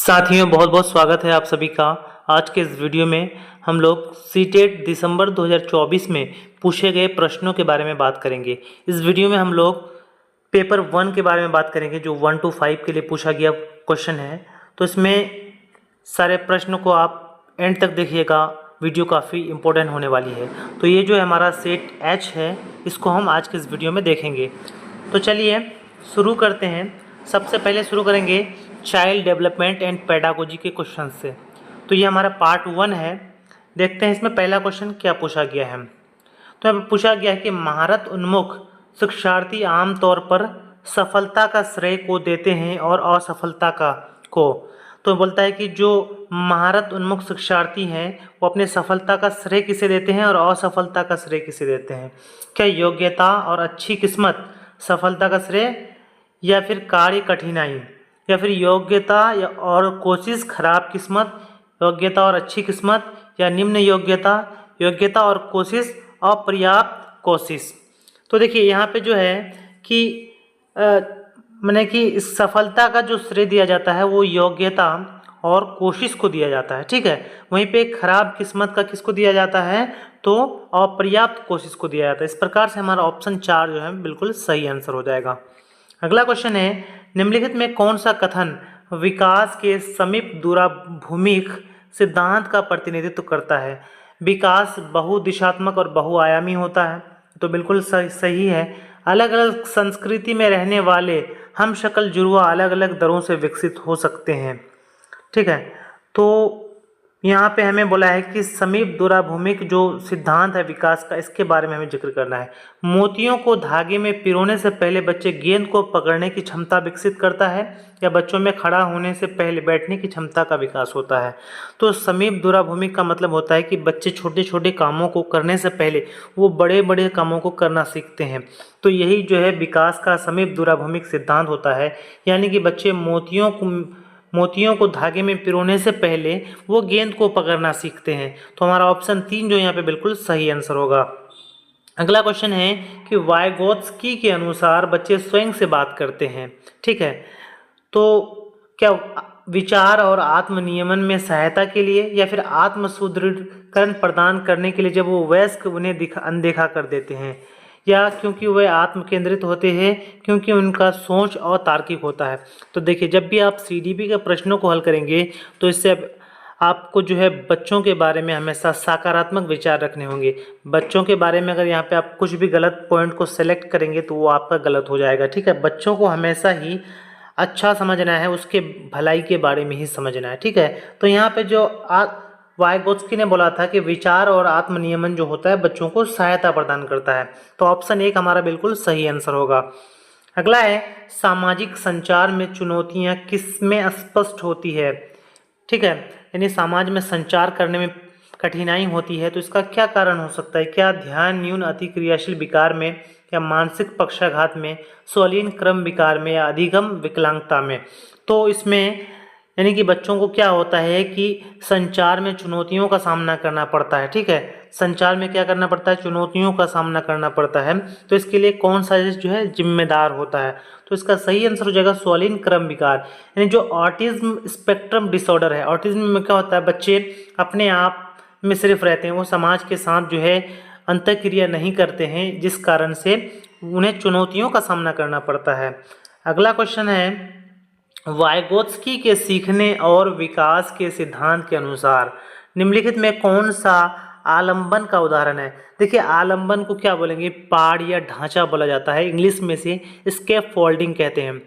साथियों, बहुत बहुत स्वागत है आप सभी का। आज के इस वीडियो में हम लोग सीटेट दिसंबर 2024 में पूछे गए प्रश्नों के बारे में बात करेंगे। इस वीडियो में हम लोग पेपर 1 के बारे में बात करेंगे, जो 1 to 5 के लिए पूछा गया क्वेश्चन है। तो इसमें सारे प्रश्नों को आप एंड तक देखिएगा, वीडियो काफ़ी इम्पोर्टेंट होने वाली है। तो ये जो है हमारा सेट एच है, इसको हम आज के इस वीडियो में देखेंगे। तो चलिए शुरू करते हैं। सबसे पहले शुरू करेंगे चाइल्ड डेवलपमेंट एंड पेडागोजी के क्वेश्चन से। तो ये हमारा पार्ट 1 है। देखते हैं इसमें पहला क्वेश्चन क्या पूछा गया है। तो यहाँ पूछा गया है कि महारत उन्मुख शिक्षार्थी आमतौर पर सफलता का श्रेय को देते हैं और असफलता का को। तो बोलता है कि जो महारत उन्मुख शिक्षार्थी हैं वो अपने सफलता का श्रेय किसे देते हैं और असफलता का श्रेय किसे देते हैं। क्या योग्यता और अच्छी किस्मत सफलता का श्रेय, या फिर कार्य कठिनाई, या फिर योग्यता या और कोशिश खराब किस्मत, योग्यता और अच्छी किस्मत, या निम्न योग्यता, योग्यता और कोशिश अपर्याप्त कोशिश। तो देखिए यहाँ पे जो है कि मैंने कि इस सफलता का जो श्रेय दिया जाता है वो योग्यता और कोशिश को दिया जाता है, ठीक है। वहीं पे खराब किस्मत का किसको दिया जाता है, तो अपर्याप्त कोशिश को दिया जाता है। इस प्रकार से हमारा ऑप्शन 4 जो है बिल्कुल सही आंसर हो जाएगा। अगला क्वेश्चन है, निम्नलिखित में कौन सा कथन विकास के समीप दूराभूमिक सिद्धांत का प्रतिनिधित्व करता है। विकास बहुदिशात्मक और बहुआयामी होता है, तो बिल्कुल सही है। अलग अलग संस्कृति में रहने वाले हम शक्ल जुड़वा अलग अलग दरों से विकसित हो सकते हैं, ठीक है। तो यहाँ पे हमें बोला है कि समीप दूराभूमिक जो सिद्धांत है विकास का, इसके बारे में हमें जिक्र करना है। मोतियों को धागे में पिरोने से पहले बच्चे गेंद को पकड़ने की क्षमता विकसित करता है, या बच्चों में खड़ा होने से पहले बैठने की क्षमता का विकास होता है। तो समीप दूराभूमिक का मतलब होता है कि बच्चे छोटे छोटे कामों को करने से पहले वो बड़े बड़े कामों को करना सीखते हैं। तो यही जो है विकास का समीप दूराभूमिक सिद्धांत होता है, यानी कि बच्चे मोतियों को धागे में पिरोने से पहले वो गेंद को पकड़ना सीखते हैं। तो हमारा ऑप्शन 3 जो यहाँ पे बिल्कुल सही आंसर होगा। अगला क्वेश्चन है कि वाइगोत्स्की के अनुसार बच्चे स्वयं से बात करते हैं, ठीक है। तो क्या विचार और आत्मनियमन में सहायता के लिए, या फिर आत्म सुदृढ़ीकरण प्रदान करने के लिए जब वो वयस्क उन्हें अनदेखा कर देते हैं, या क्योंकि वे आत्म केंद्रित होते हैं, क्योंकि उनका सोच अतार्किक होता है। तो देखिए, जब भी आप सीडीपी के प्रश्नों को हल करेंगे तो इससे आपको जो है बच्चों के बारे में हमेशा सकारात्मक विचार रखने होंगे। बच्चों के बारे में अगर यहाँ पे आप कुछ भी गलत पॉइंट को सेलेक्ट करेंगे तो वो आपका गलत हो जाएगा, ठीक है। बच्चों को हमेशा ही अच्छा समझना है, उसके भलाई के बारे में ही समझना है, ठीक है। तो यहाँ पे जो वाइगोत्स्की ने बोला था कि विचार और आत्मनियमन जो होता है बच्चों को सहायता प्रदान करता है। तो ऑप्शन 1 हमारा बिल्कुल सही आंसर होगा। अगला है, सामाजिक संचार में चुनौतियां किसमें स्पष्ट होती है, ठीक है। यानी समाज में संचार करने में कठिनाई होती है, तो इसका क्या कारण हो सकता है। क्या ध्यान न्यून अति क्रियाशील विकार में, या मानसिक पक्षाघात में, स्वलीन क्रम विकार में, या अधिगम विकलांगता में। तो इसमें यानी कि बच्चों को क्या होता है कि संचार में चुनौतियों का सामना करना पड़ता है, ठीक है। संचार में क्या करना पड़ता है, चुनौतियों का सामना करना पड़ता है। तो इसके लिए कौन सा जो है जिम्मेदार होता है। तो इसका सही आंसर हो जाएगा स्वलीन क्रम विकार, यानी जो ऑटिज्म स्पेक्ट्रम डिसऑर्डर है। ऑटिज्म में क्या होता है, बच्चे अपने आप में सिर्फ रहते हैं, वो समाज के साथ जो है अंतःक्रिया नहीं करते हैं, जिस कारण से उन्हें चुनौतियों का सामना करना पड़ता है। अगला क्वेश्चन है, वाइगोत्स्की के सीखने और विकास के सिद्धांत के अनुसार निम्नलिखित में कौन सा आलंबन का उदाहरण है। देखिए, आलंबन को क्या बोलेंगे, पाड़ या ढांचा बोला जाता है। इंग्लिश में से स्केप फोल्डिंग कहते हैं।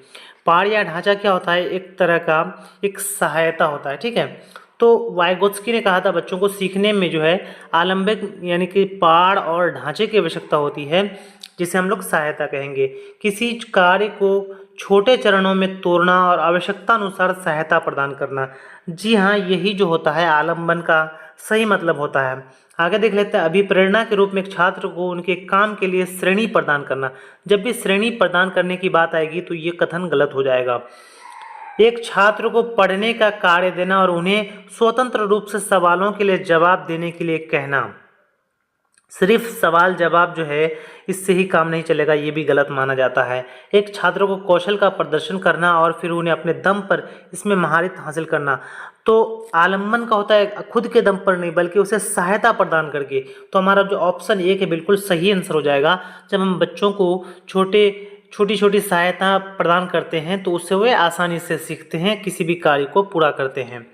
पाड़ या ढांचा क्या होता है, एक तरह का एक सहायता होता है, ठीक है। तो वाइगोत्स्की ने कहा था बच्चों को सीखने में जो है आलंबिक यानी कि पाड़ और ढांचे की आवश्यकता होती है, जिसे हम लोग सहायता कहेंगे। किसी कार्य को छोटे चरणों में तोड़ना और आवश्यकता अनुसार सहायता प्रदान करना। जी हाँ, यही जो होता है आलंबन का सही मतलब होता है। आगे देख लेते हैं, अभिप्रेरणा के रूप में एक छात्र को उनके काम के लिए श्रेणी प्रदान करना। जब भी श्रेणी प्रदान करने की बात आएगी तो ये कथन गलत हो जाएगा। एक छात्र को पढ़ने का कार्य देना और उन्हें स्वतंत्र रूप से सवालों के लिए जवाब देने के लिए कहना। सिर्फ सवाल जवाब जो है इससे ही काम नहीं चलेगा, ये भी गलत माना जाता है। एक छात्र को कौशल का प्रदर्शन करना और फिर उन्हें अपने दम पर इसमें महारत हासिल करना, तो आलम्बन का होता है खुद के दम पर नहीं बल्कि उसे सहायता प्रदान करके। तो हमारा जो ऑप्शन एक है बिल्कुल सही आंसर हो जाएगा। जब हम बच्चों को छोटी छोटी सहायता प्रदान करते हैं तो उससे वे आसानी से सीखते हैं, किसी भी कार्य को पूरा करते हैं।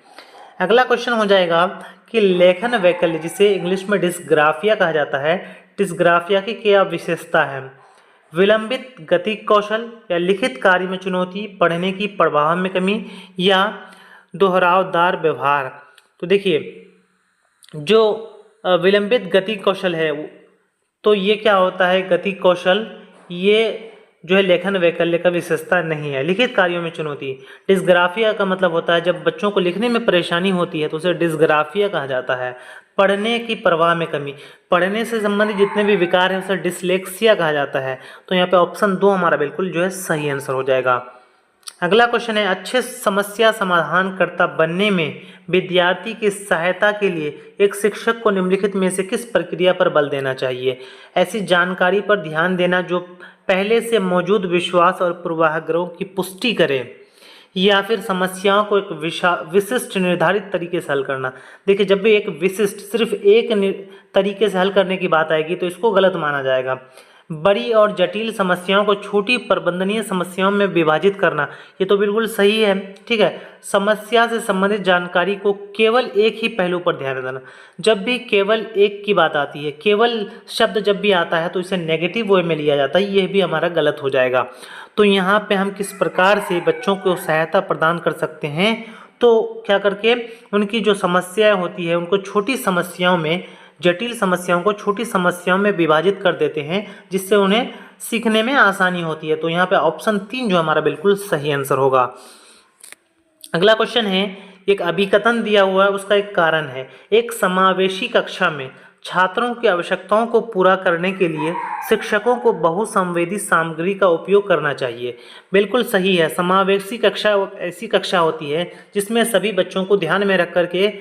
अगला क्वेश्चन हो जाएगा कि लेखन वैकल्य, जिसे इंग्लिश में डिस्ग्राफिया कहा जाता है, डिस्ग्राफिया की क्या विशेषता है? विलंबित गति कौशल, या लिखित कार्य में चुनौती, पढ़ने की प्रभाव में कमी, या दोहरावदार व्यवहार। तो देखिए जो विलंबित गति कौशल है तो ये क्या होता है, गति कौशल ये जो है लेखन वैकल्य का विशेषता नहीं है। लिखित कार्यों में चुनौती, डिस्ग्राफिया का मतलब होता है जब बच्चों को लिखने में परेशानी होती है तो उसे डिस्ग्राफिया कहा जाता है। पढ़ने की परवाह में कमी, पढ़ने से संबंधित जितने भी विकार हैं उसे डिसलेक्सिया कहा जाता है। तो यहाँ पे ऑप्शन 2 हमारा बिल्कुल जो है सही आंसर हो जाएगा। अगला क्वेश्चन है, अच्छे समस्या समाधानकर्ता बनने में विद्यार्थी की सहायता के लिए एक शिक्षक को निम्नलिखित में से किस प्रक्रिया पर बल देना चाहिए? ऐसी जानकारी पर ध्यान देना जो पहले से मौजूद विश्वास और पूर्वाग्रहों की पुष्टि करे, या फिर समस्याओं को एक विशिष्ट निर्धारित तरीके से हल करना। देखिए जब भी एक विशिष्ट सिर्फ एक तरीके से हल करने की बात आएगी तो इसको गलत माना जाएगा। बड़ी और जटिल समस्याओं को छोटी प्रबंधनीय समस्याओं में विभाजित करना, ये तो बिल्कुल सही है। ठीक है, समस्या से संबंधित जानकारी को केवल एक ही पहलू पर ध्यान देना। जब भी केवल एक की बात आती है, केवल शब्द जब भी आता है तो इसे नेगेटिव वे में लिया जाता है, ये भी हमारा गलत हो जाएगा। तो यहाँ पे हम किस प्रकार से बच्चों को सहायता प्रदान कर सकते हैं, तो क्या करके उनकी जो समस्याएं होती है उनको छोटी समस्याओं में, जटिल समस्याओं को छोटी समस्याओं में विभाजित कर देते हैं जिससे उन्हें सीखने में आसानी होती है। तो यहाँ पे ऑप्शन 3 जो हमारा बिल्कुल सही आंसर होगा। अगला क्वेश्चन है, एक अभिकथन दिया हुआ है उसका एक कारण है, एक समावेशी कक्षा में छात्रों की आवश्यकताओं को पूरा करने के लिए शिक्षकों को बहुसंवेदी सामग्री का उपयोग करना चाहिए। बिल्कुल सही है, समावेशी कक्षा ऐसी कक्षा होती है जिसमें सभी बच्चों को ध्यान में रख करके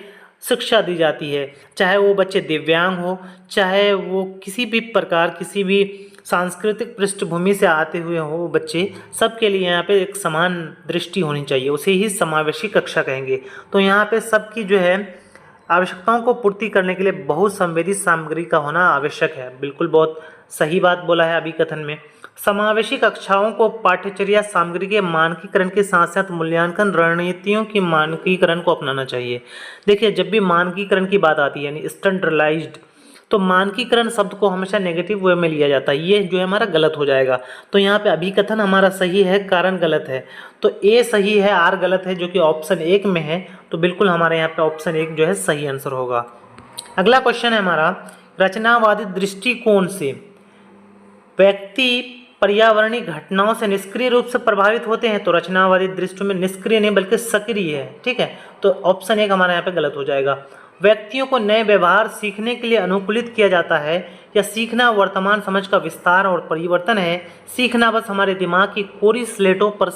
शिक्षा दी जाती है, चाहे वो बच्चे दिव्यांग हो, चाहे वो किसी भी प्रकार किसी भी सांस्कृतिक पृष्ठभूमि से आते हुए हो बच्चे, सबके लिए यहाँ पे एक समान दृष्टि होनी चाहिए, उसे ही समावेशी कक्षा कहेंगे। तो यहाँ पे सबकी जो है आवश्यकताओं को पूर्ति करने के लिए बहुसंवेदी सामग्री का होना आवश्यक है। बिल्कुल बहुत सही बात बोला है अभिकथन में। समावेशी कक्षाओं को पाठ्यचर्या सामग्री के मानकीकरण के साथ साथ मूल्यांकन रणनीतियों की मानकीकरण को अपनाना चाहिए। देखिए जब भी मानकीकरण की बात आती है यानी स्टैंडर्डाइज्ड, तो मानकीकरण शब्द को हमेशा नेगेटिव वे में लिया जाता है, ये जो है हमारा गलत हो जाएगा। तो यहाँ पे अभिकथन हमारा सही है, कारण गलत है। तो ए सही है, आर गलत है, जो कि ऑप्शन 1 में है। तो बिल्कुल हमारे यहाँ पे ऑप्शन 1 जो है सही आंसर होगा। अगला क्वेश्चन है हमारा, रचनावादी दृष्टिकोण से व्यक्ति पर्यावरणीय घटनाओं से निष्क्रिय रूप से प्रभावित होते हैं। तो रचनावादी दृष्टि में निष्क्रिय नहीं बल्कि सक्रिय है। ठीक है, तो ऑप्शन 1 हमारे यहाँ पे गलत हो जाएगा। व्यक्तियों को नए व्यवहार सीखने के लिए अनुकूलित किया जाता है, या सीखना वर्तमान समझ का विस्तार और परिवर्तन है। सीखना बस हमारे दिमाग की कोरी स्लेटों पर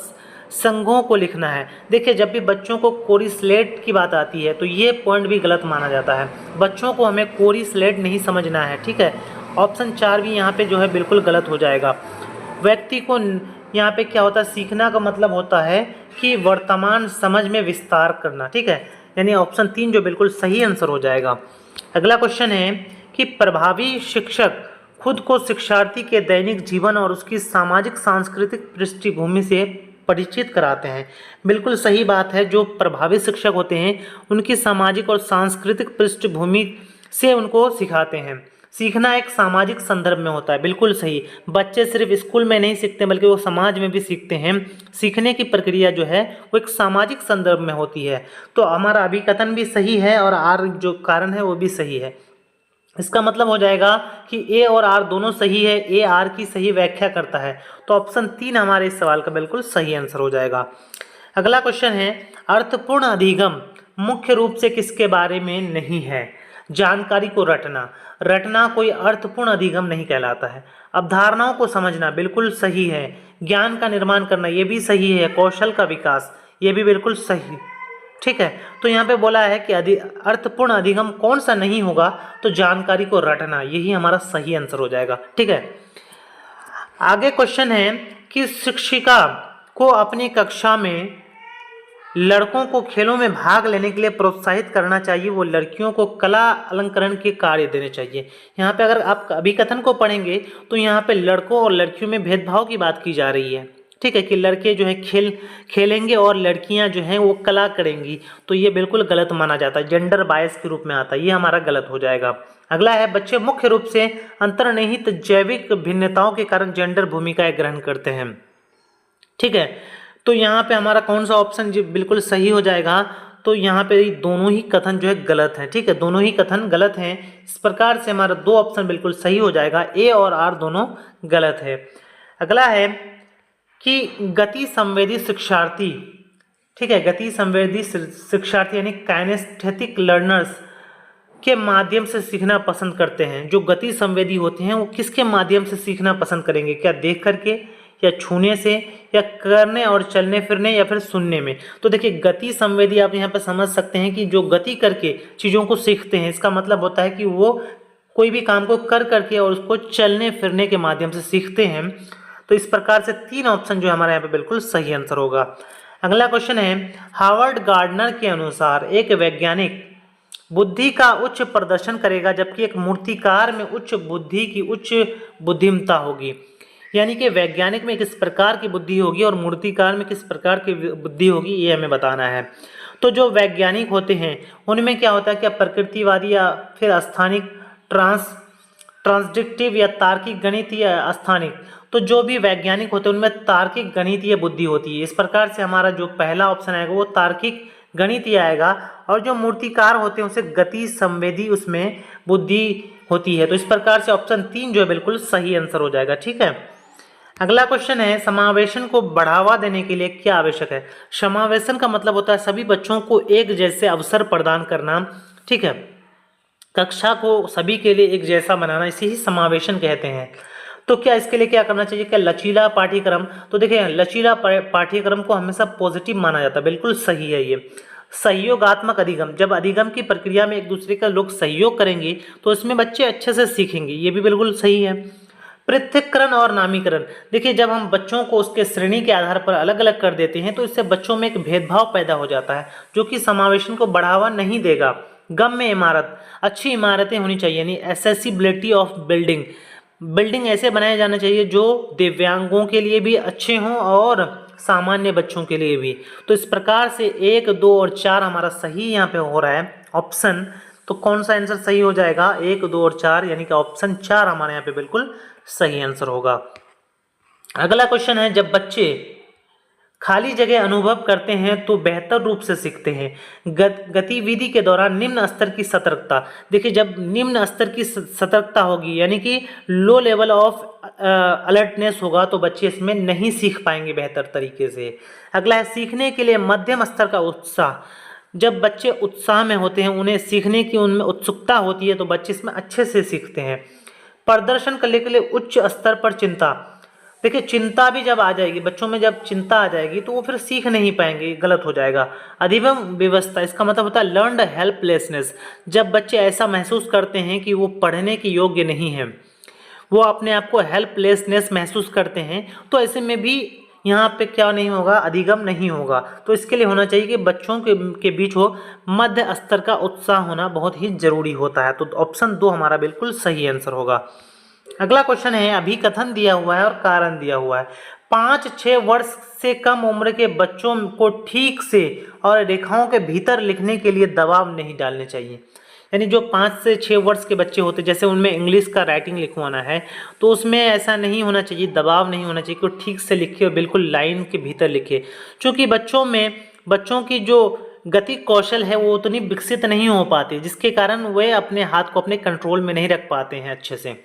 संघों को लिखना है। देखिए जब भी बच्चों को कोरी स्लेट की बात आती है तो ये पॉइंट भी गलत माना जाता है। बच्चों को हमें कोरी स्लेट नहीं समझना है। ठीक है, ऑप्शन 4 भी यहाँ पे जो है बिल्कुल गलत हो जाएगा। व्यक्ति को यहाँ पे क्या होता है, सीखना का मतलब होता है कि वर्तमान समझ में विस्तार करना। ठीक है, यानी ऑप्शन 3 जो बिल्कुल सही आंसर हो जाएगा। अगला क्वेश्चन है कि प्रभावी शिक्षक खुद को शिक्षार्थी के दैनिक जीवन और उसकी सामाजिक सांस्कृतिक पृष्ठभूमि से परिचित कराते हैं। बिल्कुल सही बात है, जो प्रभावी शिक्षक होते हैं उनकी सामाजिक और सांस्कृतिक पृष्ठभूमि से उनको सिखाते हैं। सीखना एक सामाजिक संदर्भ में होता है, बिल्कुल सही। बच्चे सिर्फ स्कूल में नहीं सीखते बल्कि वो समाज में भी सीखते हैं। सीखने की प्रक्रिया जो है वो एक सामाजिक संदर्भ में होती है। तो हमारा अभिकथन भी सही है और आर जो कारण है वो भी सही है। इसका मतलब हो जाएगा कि ए और आर दोनों सही है, ए आर की सही व्याख्या करता है। तो ऑप्शन 3 हमारे इस सवाल का बिल्कुल सही आंसर हो जाएगा। अगला क्वेश्चन है, अर्थपूर्ण अधिगम मुख्य रूप से किसके बारे में नहीं है? जानकारी को रटना, रटना कोई अर्थपूर्ण अधिगम नहीं कहलाता है। अवधारणाओं को समझना बिल्कुल सही है। ज्ञान का निर्माण करना ये भी सही है। कौशल का विकास ये भी बिल्कुल सही ठीक है, तो यहाँ पे बोला है कि अर्थपूर्ण अधिगम कौन सा नहीं होगा, तो जानकारी को रटना, यही हमारा सही आंसर हो जाएगा। ठीक है, आगे क्वेश्चन है कि शिक्षिका को अपनी कक्षा में लड़कों को खेलों में भाग लेने के लिए प्रोत्साहित करना चाहिए, वो लड़कियों को कला अलंकरण के कार्य देने चाहिए। यहाँ पे अगर आप अभिकथन को पढ़ेंगे तो यहाँ पे लड़कों और लड़कियों में भेदभाव की बात की जा रही है। ठीक है, कि लड़के जो है खेलेंगे और लड़कियां जो हैं वो कला करेंगी, तो ये बिल्कुल गलत माना जाता है, जेंडर बायस के रूप में आता है, ये हमारा गलत हो जाएगा। अगला है, बच्चे मुख्य रूप से अंतर्निहित जैविक भिन्नताओं के कारण जेंडर भूमिकाएं ग्रहण करते हैं। ठीक है, तो यहाँ पे हमारा कौन सा ऑप्शन बिल्कुल सही हो जाएगा, तो यहाँ पे दोनों ही कथन जो है गलत है। ठीक है, दोनों ही कथन गलत हैं, इस प्रकार से हमारा दो ऑप्शन बिल्कुल सही हो जाएगा, ए और आर दोनों गलत है। अगला है कि गति संवेदी शिक्षार्थी, ठीक है, गति संवेदी शिक्षार्थी यानी काइनेस्थेटिक लर्नर्स के माध्यम से सीखना पसंद करते हैं। जो गति संवेदी होते हैं वो किसके माध्यम से सीखना पसंद करेंगे, क्या देख करके या छूने से या करने और चलने फिरने या फिर सुनने में। तो देखिए, गति संवेदी आप यहाँ पर समझ सकते हैं कि जो गति करके चीज़ों को सीखते हैं, इसका मतलब होता है कि वो कोई भी काम को कर करके और उसको चलने फिरने के माध्यम से सीखते हैं। तो इस प्रकार से तीन ऑप्शन जो हमारे यहाँ पे बिल्कुल सही आंसर होगा। अगला क्वेश्चन है, हार्वर्ड गार्डनर के अनुसार एक वैज्ञानिक बुद्धि का उच्च प्रदर्शन करेगा जबकि एक मूर्तिकार में उच्च बुद्धि की उच्च बुद्धिमत्ता होगी। यानी कि वैज्ञानिक में किस प्रकार की बुद्धि होगी और मूर्तिकार में किस प्रकार की बुद्धि होगी, ये हमें बताना है। तो जो वैज्ञानिक होते हैं उनमें क्या होता है, क्या प्रकृतिवादी या फिर स्थानिक ट्रांसडिक्टिव या तार्किक गणित या स्थानिक। तो जो भी वैज्ञानिक होते हैं उनमें तार्किक गणितीय बुद्धि होती है। इस प्रकार से हमारा जो पहला ऑप्शन आएगा वो तार्किक गणितीय आएगा, और जो मूर्तिकार होते हैं उसे गति संवेदी उसमें बुद्धि होती है। तो इस प्रकार से ऑप्शन 3 जो है बिल्कुल सही आंसर हो जाएगा। ठीक है, अगला क्वेश्चन है, समावेशन को बढ़ावा देने के लिए क्या आवश्यक है। समावेशन का मतलब होता है सभी बच्चों को एक जैसे अवसर प्रदान करना। ठीक है, कक्षा को सभी के लिए एक जैसा बनाना, इसे ही समावेशन कहते हैं। तो क्या इसके लिए क्या करना चाहिए, क्या लचीला पाठ्यक्रम। तो देखिए, लचीला पाठ्यक्रम को हमेशा पॉजिटिव माना जाता है, बिल्कुल सही है ये। सहयोगात्मक अधिगम, जब अधिगम की प्रक्रिया में एक दूसरे का लोग सहयोग करेंगे तो इसमें बच्चे अच्छे से सीखेंगे, ये भी बिल्कुल सही है। पृथक्करण और नामीकरण, देखिए जब हम बच्चों को उसके श्रेणी के आधार पर अलग अलग कर देते हैं तो इससे बच्चों में एक भेदभाव पैदा हो जाता है जो कि समावेशन को बढ़ावा नहीं देगा। गम्य इमारत, अच्छी इमारतें होनी चाहिए, यानी एसेसिबिलिटी ऑफ बिल्डिंग ऐसे बनाए जाने चाहिए जो दिव्यांगों के लिए भी अच्छे हों और सामान्य बच्चों के लिए भी। तो इस प्रकार से 1, 2 और 4 हमारा सही यहाँ पे हो रहा है ऑप्शन। तो कौन सा आंसर सही हो जाएगा, 1, 2 और 4, यानी कि ऑप्शन 4 हमारे यहाँ पे बिल्कुल सही आंसर होगा। अगला क्वेश्चन है, जब बच्चे खाली जगह अनुभव करते हैं तो बेहतर रूप से सीखते हैं। गतिविधि के दौरान निम्न स्तर की सतर्कता, देखिए जब निम्न स्तर की सतर्कता होगी यानी कि लो लेवल ऑफ अलर्टनेस होगा तो बच्चे इसमें नहीं सीख पाएंगे बेहतर तरीके से। अगला है, सीखने के लिए मध्यम स्तर का उत्साह, जब बच्चे उत्साह में होते हैं, उन्हें सीखने की उनमें उत्सुकता होती है तो बच्चे इसमें अच्छे से सीखते हैं। प्रदर्शन करने के लिए उच्च स्तर पर चिंता, देखिए चिंता भी जब आ जाएगी बच्चों में, जब चिंता आ जाएगी तो वो फिर सीख नहीं पाएंगे, गलत हो जाएगा। अधिगम व्यवस्था, इसका मतलब होता है लर्नड हेल्पलेसनेस, जब बच्चे ऐसा महसूस करते हैं कि वो पढ़ने के योग्य नहीं है, वो अपने आप को हेल्पलेसनेस महसूस करते हैं, तो ऐसे में भी यहाँ पे क्या नहीं होगा, अधिगम नहीं होगा। तो इसके लिए होना चाहिए कि बच्चों के बीच हो मध्य स्तर का उत्साह होना बहुत ही जरूरी होता है। तो ऑप्शन 2 हमारा बिल्कुल सही आंसर होगा। अगला क्वेश्चन है, अभिकथन दिया हुआ है और कारण दिया हुआ है। 5-6 वर्ष से कम उम्र के बच्चों को ठीक से और रेखाओं के भीतर लिखने के लिए दबाव नहीं डालने चाहिए। यानी जो 5 से 6 वर्ष के बच्चे होते हैं, जैसे उनमें इंग्लिश का राइटिंग लिखवाना है तो उसमें ऐसा नहीं होना चाहिए, दबाव नहीं होना चाहिए कि वो ठीक से लिखे और बिल्कुल लाइन के भीतर लिखे, क्योंकि बच्चों की जो गति कौशल है वो उतनी विकसित नहीं हो पाती, जिसके कारण वे अपने हाथ को अपने कंट्रोल में नहीं रख पाते हैं अच्छे से।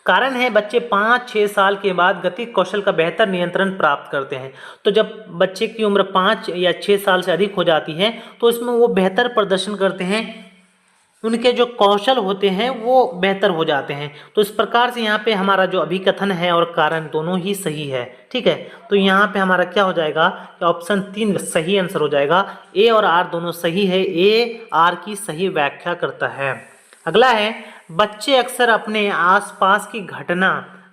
कारण है, बच्चे 5-6 साल के बाद गति कौशल का बेहतर नियंत्रण प्राप्त करते हैं। तो जब बच्चे की उम्र 5 या 6 साल से अधिक हो जाती है तो इसमें वो बेहतर प्रदर्शन करते हैं उनके जो कौशल होते हैं वो बेहतर हो जाते हैं। तो इस प्रकार से यहाँ पे हमारा जो अभिकथन है और कारण दोनों ही सही है। ठीक है, तो यहाँ पे हमारा क्या हो जाएगा कि ऑप्शन 3 सही आंसर हो जाएगा। ए और आर दोनों सही है, ए आर की सही व्याख्या करता है। अगला है, बच्चे अक्सर अपने आसपास की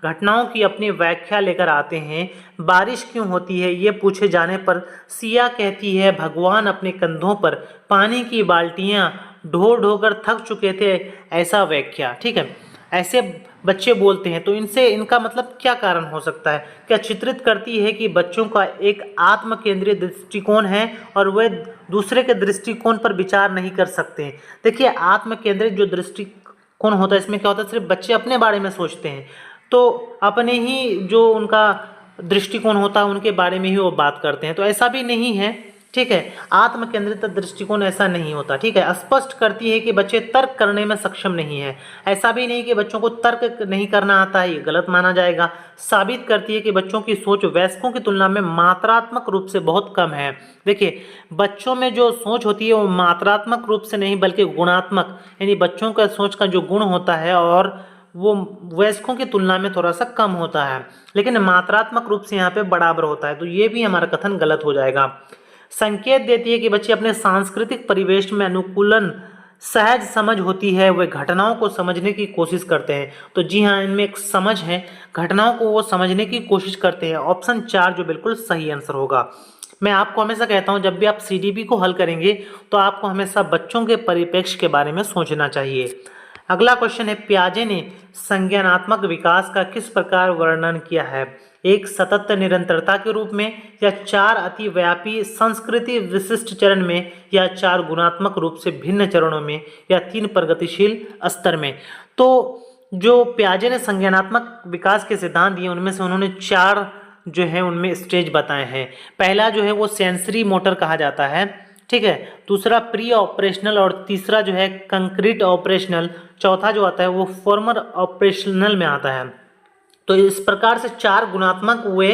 घटनाओं की अपनी व्याख्या लेकर आते हैं। बारिश क्यों होती है ये पूछे जाने पर सिया कहती है, भगवान अपने कंधों पर पानी की बाल्टियां ढो ढो कर थक चुके थे, ऐसा व्याख्या। ठीक है, ऐसे बच्चे बोलते हैं। तो इनसे इनका मतलब क्या कारण हो सकता है? क्या चित्रित करती है कि बच्चों का एक आत्म केंद्रीय दृष्टिकोण है और वे दूसरे के दृष्टिकोण पर विचार नहीं कर सकते हैं। देखिए, आत्म केंद्रित जो दृष्टिकोण होता है, इसमें क्या होता है, सिर्फ बच्चे अपने बारे में सोचते हैं, तो अपने ही जो उनका दृष्टिकोण होता है उनके बारे में ही वो बात करते हैं। तो ऐसा भी नहीं है। ठीक है, आत्म केंद्रित दृष्टिकोण ऐसा नहीं होता। ठीक है, स्पष्ट करती है कि बच्चे तर्क करने में सक्षम नहीं है। ऐसा भी नहीं कि बच्चों को तर्क नहीं करना आता है, ये गलत माना जाएगा। साबित करती है कि बच्चों की सोच वयस्कों की तुलना में मात्रात्मक रूप से बहुत कम है। देखिए, बच्चों में जो सोच होती है वो मात्रात्मक रूप से नहीं बल्कि गुणात्मक, यानी बच्चों का सोच का जो गुण होता है और वो वयस्कों की तुलना में थोड़ा सा कम होता है, लेकिन मात्रात्मक रूप से यहाँ पे बराबर होता है। तो ये भी हमारा कथन गलत हो जाएगा। संकेत देती है कि बच्चे अपने सांस्कृतिक परिवेश में अनुकूलन सहज समझ होती है, वे घटनाओं को समझने की कोशिश करते हैं। तो जी हाँ, इनमें एक समझ है, घटनाओं को वो समझने की कोशिश करते हैं। ऑप्शन 4 जो बिल्कुल सही आंसर होगा। मैं आपको हमेशा कहता हूँ, जब भी आप सीडीपी को हल करेंगे तो आपको हमेशा बच्चों के परिप्रेक्ष्य के बारे में सोचना चाहिए। अगला क्वेश्चन है, पियाजे ने संज्ञानात्मक विकास का किस प्रकार वर्णन किया है? एक सतत निरंतरता के रूप में, या 4 अतिव्यापी संस्कृति विशिष्ट चरण में, या 4 गुणात्मक रूप से भिन्न चरणों में, या 3 प्रगतिशील स्तर में। तो जो पियाजे ने संज्ञानात्मक विकास के सिद्धांत दिए उनमें से उन्होंने 4 जो है उनमें स्टेज बताए हैं। पहला जो है वो सेंसरी मोटर कहा जाता है। ठीक है, दूसरा प्री ऑपरेशनल, और तीसरा जो है कंक्रीट ऑपरेशनल, चौथा जो आता है वो फॉर्मर ऑपरेशनल में आता है। तो इस प्रकार से 4 गुणात्मक वे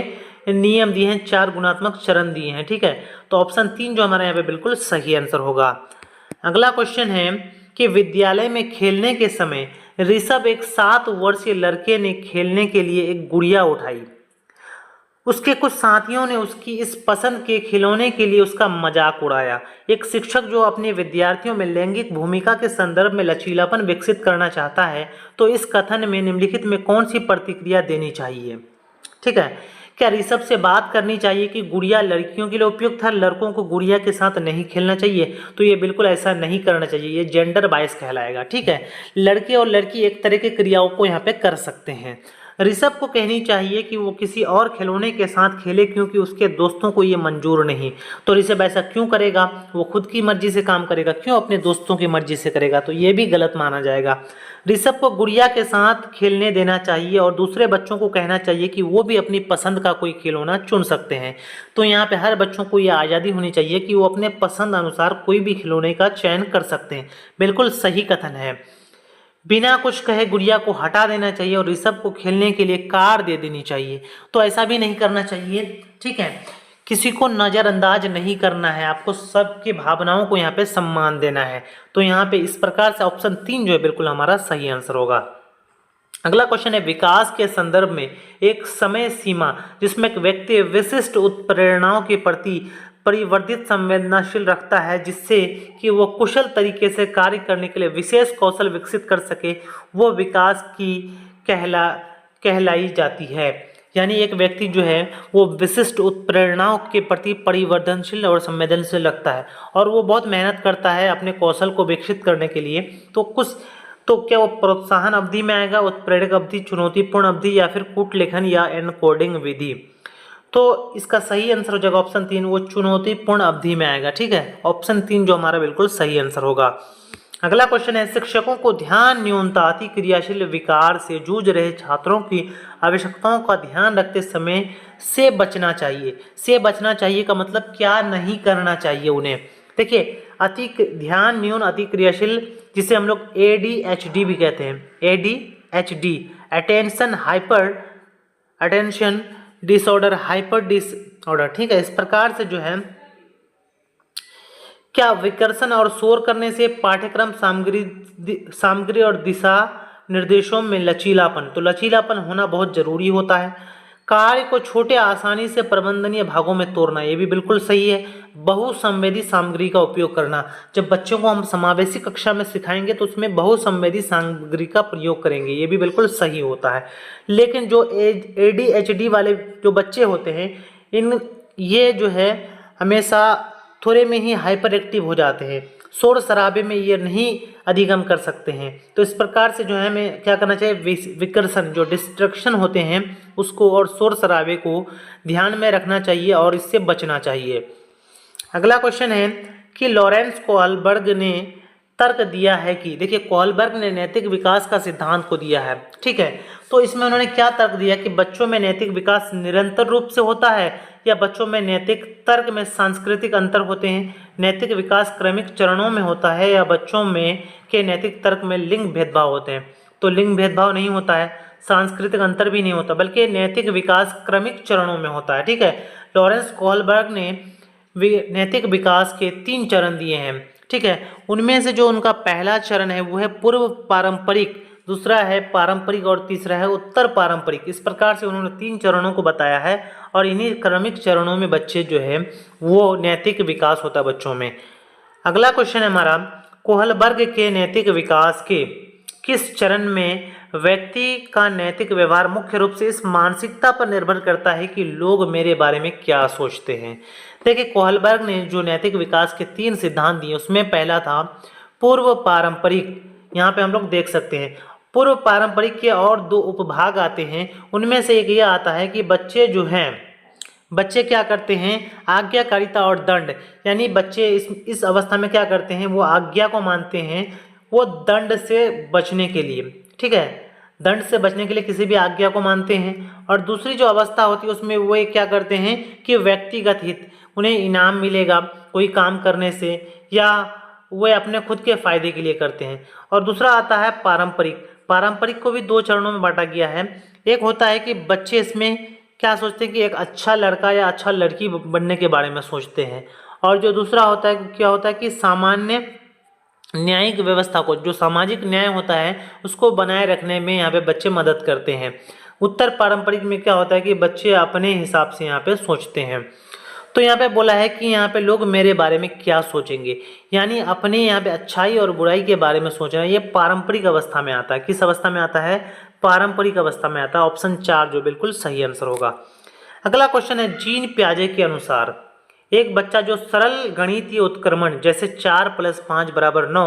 नियम दिए हैं, 4 गुणात्मक चरण दिए हैं। ठीक है, तो ऑप्शन 3 जो हमारे यहाँ पे बिल्कुल सही आंसर होगा। अगला क्वेश्चन है कि विद्यालय में खेलने के समय ऋषभ एक 7 वर्षीय लड़के ने खेलने के लिए एक गुड़िया उठाई। उसके कुछ साथियों ने उसकी इस पसंद के खिलौने के लिए उसका मजाक उड़ाया। एक शिक्षक जो अपने विद्यार्थियों में लैंगिक भूमिका के संदर्भ में लचीलापन विकसित करना चाहता है, तो इस कथन में निम्नलिखित में कौन सी प्रतिक्रिया देनी चाहिए? ठीक है, क्या ऋषभ से बात करनी चाहिए कि गुड़िया लड़कियों के लिए उपयुक्त है, लड़कों को गुड़िया के साथ नहीं खेलना चाहिए? तो ये बिल्कुल ऐसा नहीं करना चाहिए, ये जेंडर बायस कहलाएगा। ठीक है, लड़के और लड़की एक तरह की क्रियाओं को यहाँ पे कर सकते हैं। ऋषभ को कहनी चाहिए कि वो किसी और खिलौने के साथ खेले क्योंकि उसके दोस्तों को ये मंजूर नहीं। तो ऋषभ ऐसा क्यों करेगा? वो खुद की मर्जी से काम करेगा, क्यों अपने दोस्तों की मर्जी से करेगा? तो ये भी गलत माना जाएगा। ऋषभ को गुड़िया के साथ खेलने देना चाहिए और दूसरे बच्चों को कहना चाहिए कि वो भी अपनी पसंद का कोई खिलौना चुन सकते हैं। तो यहाँ पे हर बच्चों को ये आज़ादी होनी चाहिए कि वो अपने पसंद अनुसार कोई भी खिलौने का चयन कर सकते हैं। बिल्कुल सही कथन है। बिना कुछ कहे गुड़िया को हटा देना चाहिए और ऋषभ को खेलने के लिए कार दे देनी चाहिए। तो ऐसा भी नहीं करना चाहिए। ठीक है, किसी को नज़रअंदाज नहीं करना है, आपको सबकी भावनाओं को यहाँ पे सम्मान देना है। तो यहाँ पे इस प्रकार से ऑप्शन 3 जो है बिल्कुल हमारा सही आंसर होगा। अगला क्वेश्चन है, विकास के संदर्भ में एक समय सीमा जिसमें एक व्यक्ति विशिष्ट उत्प्रेरणाओं के प्रति परिवर्धित संवेदनशील रखता है, जिससे कि वो कुशल तरीके से कार्य करने के लिए विशेष कौशल विकसित कर सके, वो विकास की कहलाई जाती है। यानी एक व्यक्ति जो है वो विशिष्ट उत्प्रेरणाओं के प्रति परिवर्तनशील और संवेदनशील रखता है और वो बहुत मेहनत करता है अपने कौशल को विकसित करने के लिए। तो क्या वो प्रोत्साहन अवधि में आएगा, उत्प्रेरक अवधि, चुनौतीपूर्ण अवधि, या फिर कूट लेखन या एनकोडिंग विधि? तो इसका सही आंसर हो जाएगा ऑप्शन 3, वो चुनौतीपूर्ण अवधि में आएगा। ठीक है, ऑप्शन 3 जो हमारा बिल्कुल सही आंसर होगा। अगला क्वेश्चन है, शिक्षकों को ध्यान न्यूनता अति क्रियाशील विकार से जूझ रहे छात्रों की आवश्यकताओं का ध्यान रखते समय से बचना चाहिए। से बचना चाहिए का मतलब क्या नहीं करना चाहिए उन्हें? देखिए, अति ध्यान न्यून अति क्रियाशील, जिसे हम लोग ADHD भी कहते हैं, ADHD, attention hyper attention disorder, hyper disorder. ठीक है, इस प्रकार से जो है क्या विकर्षण और शोर करने से पाठ्यक्रम सामग्री और दिशा निर्देशों में लचीलापन, तो लचीलापन होना बहुत जरूरी होता है। कार्य को छोटे आसानी से प्रबंधनीय भागों में तोड़ना, ये भी बिल्कुल सही है। बहुसंवेदी सामग्री का उपयोग करना, जब बच्चों को हम समावेशी कक्षा में सिखाएंगे तो उसमें बहुसंवेदी सामग्री का प्रयोग करेंगे, ये भी बिल्कुल सही होता है। लेकिन जो ADHD वाले जो बच्चे होते हैं, ये जो है हमेशा थोड़े में ही हाइपर एक्टिव हो जाते हैं, शोर शराबे में ये नहीं अधिगम कर सकते हैं। तो इस प्रकार से जो है हमें क्या करना चाहिए, विकर्षण जो डिस्ट्रक्शन होते हैं उसको और शोर शराबे को ध्यान में रखना चाहिए और इससे बचना चाहिए। अगला क्वेश्चन है कि लॉरेंस कोहलबर्ग ने तर्क दिया है कि, देखिए कोहलबर्ग ने नैतिक विकास का सिद्धांत को दिया है, ठीक है। तो इसमें उन्होंने क्या तर्क दिया कि बच्चों में नैतिक विकास निरंतर रूप से होता है या बच्चों में नैतिक तर्क में सांस्कृतिक अंतर होते हैं, नैतिक विकास क्रमिक चरणों में होता है या बच्चों में के नैतिक तर्क में लिंग भेदभाव होते हैं। तो लिंग भेदभाव नहीं होता है, सांस्कृतिक अंतर भी नहीं होता, बल्कि नैतिक विकास क्रमिक चरणों में होता है, ठीक है। लॉरेंस कोहलबर्ग ने नैतिक विकास के 3 चरण दिए हैं, ठीक है। उनमें से जो उनका पहला चरण है वो है पूर्व पारंपरिक, दूसरा है पारंपरिक और तीसरा है उत्तर पारंपरिक। इस प्रकार से उन्होंने 3 चरणों को बताया है और इन्हीं क्रमिक चरणों में बच्चे जो है वो नैतिक विकास होता है बच्चों में। अगला क्वेश्चन है हमारा, कोहलबर्ग के नैतिक विकास के किस चरण में व्यक्ति का नैतिक व्यवहार मुख्य रूप से इस मानसिकता पर निर्भर करता है कि लोग मेरे बारे में क्या सोचते हैं। देखिए कोहलबर्ग ने जो नैतिक विकास के 3 सिद्धांत दिए उसमें पहला था पूर्व पारंपरिक, यहाँ पे हम लोग देख सकते हैं पूर्व पारंपरिक के और 2 उपभाग आते हैं। उनमें से एक ये आता है कि बच्चे क्या करते हैं, आज्ञाकारिता और दंड, यानी बच्चे इस अवस्था में क्या करते हैं, वो आज्ञा को मानते हैं, वो दंड से बचने के लिए, ठीक है, दंड से बचने के लिए किसी भी आज्ञा को मानते हैं। और दूसरी जो अवस्था होती है उसमें वो क्या करते हैं कि व्यक्तिगत हित, उन्हें इनाम मिलेगा कोई काम करने से या वे अपने खुद के फायदे के लिए करते हैं। और दूसरा आता है पारंपरिक को भी 2 चरणों में बांटा गया है। एक होता है कि बच्चे इसमें क्या सोचते हैं कि एक अच्छा लड़का या अच्छा लड़की बनने के बारे में सोचते हैं, और जो दूसरा होता है क्या होता है कि सामान्य न्यायिक व्यवस्था को, जो सामाजिक न्याय होता है उसको बनाए रखने में यहाँ पे बच्चे मदद करते हैं। उत्तर पारंपरिक में क्या होता है कि बच्चे अपने हिसाब से यहाँ पे सोचते हैं। तो यहाँ पे बोला है कि यहाँ पे लोग मेरे बारे में क्या सोचेंगे, यानी अपने यहाँ पे अच्छाई और बुराई के बारे में सोचना, ये पारंपरिक अवस्था में आता है। किस अवस्था में आता है, पारंपरिक अवस्था में आता है। ऑप्शन 4 जो बिल्कुल सही आंसर होगा। अगला क्वेश्चन है, जीन पियाजे के अनुसार एक बच्चा जो सरल गणितीय उत्क्रमण जैसे 4 + 5 = 9,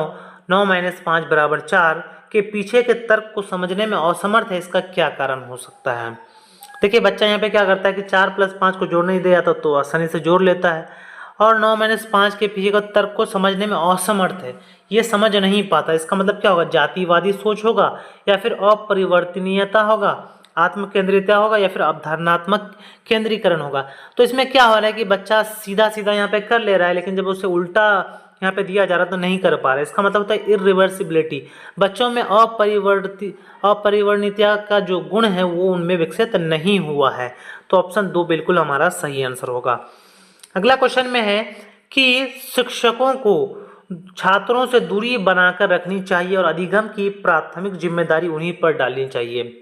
9 - 5 = 4 के पीछे के तर्क को समझने में असमर्थ है, इसका क्या कारण हो सकता है। देखिए बच्चा यहाँ पे क्या करता है कि 4 + 5 को जोड़ नहीं दिया तो आसानी से जोड़ लेता है, और 9 - 5 के पीछे का तर्क को समझने में असमर्थ है, ये समझ नहीं पाता। इसका मतलब क्या होगा, जातिवादी सोच होगा या फिर अपरिवर्तनीयता होगा, आत्म केंद्रितता होगा या फिर अवधारणात्मक केंद्रीकरण होगा। तो इसमें क्या हो रहा है कि बच्चा सीधा सीधा यहाँ पे कर ले रहा है, लेकिन जब उसे उल्टा यहाँ पे दिया जा रहा तो नहीं कर पा रहा है। इसका मतलब होता है इरिवर्सिबिलिटी, बच्चों में अपरिवर्तनीयता का जो गुण है वो उनमें विकसित नहीं हुआ है। तो ऑप्शन 2 बिल्कुल हमारा सही आंसर होगा। अगला क्वेश्चन में है कि शिक्षकों को छात्रों से दूरी बनाकर रखनी चाहिए और अधिगम की प्राथमिक जिम्मेदारी उन्हीं पर डालनी चाहिए।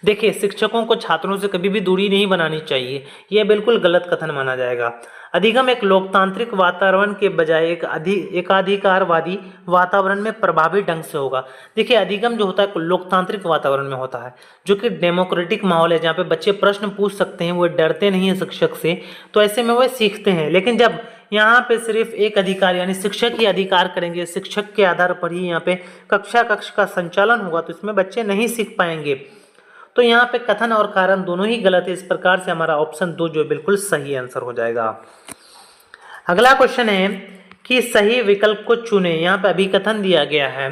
देखिए शिक्षकों को छात्रों से कभी भी दूरी नहीं बनानी चाहिए, यह बिल्कुल गलत कथन माना जाएगा। अधिगम एक लोकतांत्रिक वातावरण के बजाय एक एकाधिकारवादी वातावरण में प्रभावी ढंग से होगा। देखिए अधिगम जो होता है लोकतांत्रिक वातावरण में होता है, जो कि डेमोक्रेटिक माहौल है, जहाँ पे बच्चे प्रश्न पूछ सकते हैं, वो डरते नहीं है शिक्षक से, तो ऐसे में वो सीखते हैं। लेकिन जब यहाँ पे सिर्फ एक अधिकार यानी शिक्षक ही अधिकार करेंगे, शिक्षक के आधार पर ही यहाँ पे कक्ष का संचालन होगा, तो इसमें बच्चे नहीं सीख पाएंगे। तो यहाँ पे कथन और कारण दोनों ही गलत है। इस प्रकार से हमारा ऑप्शन 2 जो बिल्कुल सही आंसर हो जाएगा। अगला क्वेश्चन है कि सही विकल्प को चुने। यहाँ पे अभिकथन दिया गया है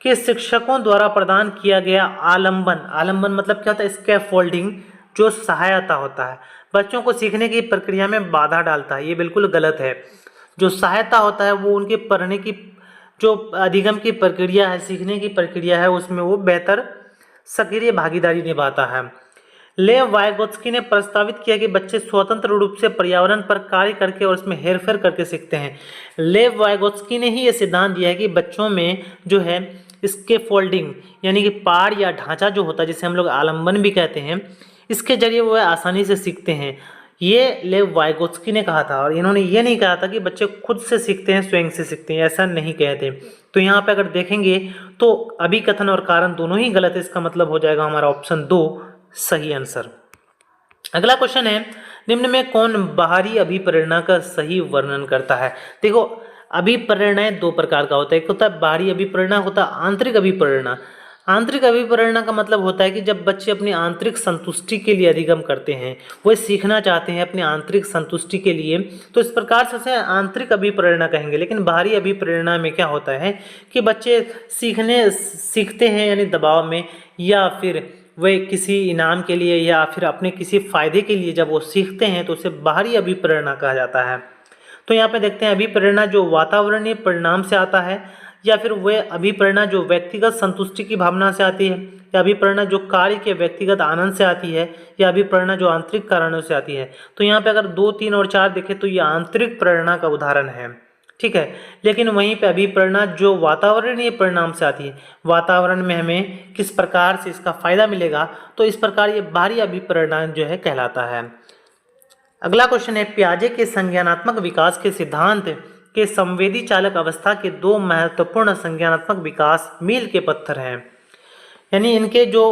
कि शिक्षकों द्वारा प्रदान किया गया आलंबन मतलब क्या होता है, स्कैफोल्डिंग, जो सहायता होता है बच्चों को सीखने की प्रक्रिया में बाधा डालता है, ये बिल्कुल गलत है। जो सहायता होता है वो उनके पढ़ने की जो अधिगम की प्रक्रिया है, सीखने की प्रक्रिया है, उसमें वो बेहतर सक्रिय भागीदारी निभाता है। लेव वाइगोत्स्की ने प्रस्तावित किया कि बच्चे स्वतंत्र रूप से पर्यावरण पर कार्य करके और उसमें हेरफेर करके सीखते हैं। लेव वाइगोत्स्की ने ही ये सिद्धांत दिया है कि बच्चों में जो है इसके फोल्डिंग यानी कि पाड़ या ढांचा जो होता है, जिसे हम लोग आलम्बन भी कहते हैं, इसके जरिए वो आसानी से सीखते हैं। ये लेव वाइगोत्स्की ने कहा था, और इन्होंने ये नहीं कहा था कि बच्चे खुद से सीखते हैं, स्वयं से सीखते हैं, ऐसा नहीं कहते। तो यहाँ पे अगर देखेंगे तो अभिकथन और कारण दोनों ही गलत है। इसका मतलब हो जाएगा हमारा ऑप्शन 2 सही आंसर। अगला क्वेश्चन है, निम्न में कौन बाहरी अभिप्रेरणा का सही वर्णन करता है। देखो, अभिप्रेरणाएं दो प्रकार का होता है, एक होता है बाहरी अभिप्रेरणा, होता है आंतरिक अभिप्रेरणा। आंतरिक अभिप्रेरणा का मतलब होता है कि जब बच्चे अपनी आंतरिक संतुष्टि के लिए अधिगम करते हैं, वो सीखना चाहते हैं अपनी आंतरिक संतुष्टि के लिए, तो इस प्रकार से उसे आंतरिक अभिप्रेरणा कहेंगे। लेकिन बाहरी अभिप्रेरणा में क्या होता है कि बच्चे सीखते हैं यानी दबाव में, या फिर वे किसी इनाम के लिए या फिर अपने किसी फायदे के लिए जब वो सीखते हैं तो उसे बाहरी अभिप्रेरणा कहा जाता है। तो यहाँ पे देखते हैं अभिप्रेरणा जो वातावरणीय परिणाम से आता है, या फिर वह अभिप्रेरणा जो व्यक्तिगत संतुष्टि की भावना से आती है, या अभिप्रेरणा जो कार्य के व्यक्तिगत आनंद से आती है, या अभिप्रेरणा जो आंतरिक कारणों से आती है। तो यहाँ पे अगर 2, 3 और 4 देखें तो ये आंतरिक प्रेरणा का उदाहरण है, ठीक है। लेकिन वहीं पे अभिप्रेरणा जो वातावरणीय परिणाम से आती है, वातावरण में हमें किस प्रकार से इसका फायदा मिलेगा, तो इस प्रकार ये बाहरी अभिप्रेरणा जो है कहलाता है। अगला क्वेश्चन है, पियाजे के संज्ञानात्मक विकास के सिद्धांत के संवेदी चालक अवस्था के 2 महत्वपूर्ण संज्ञानात्मक विकास मील के पत्थर हैं। यानी इनके जो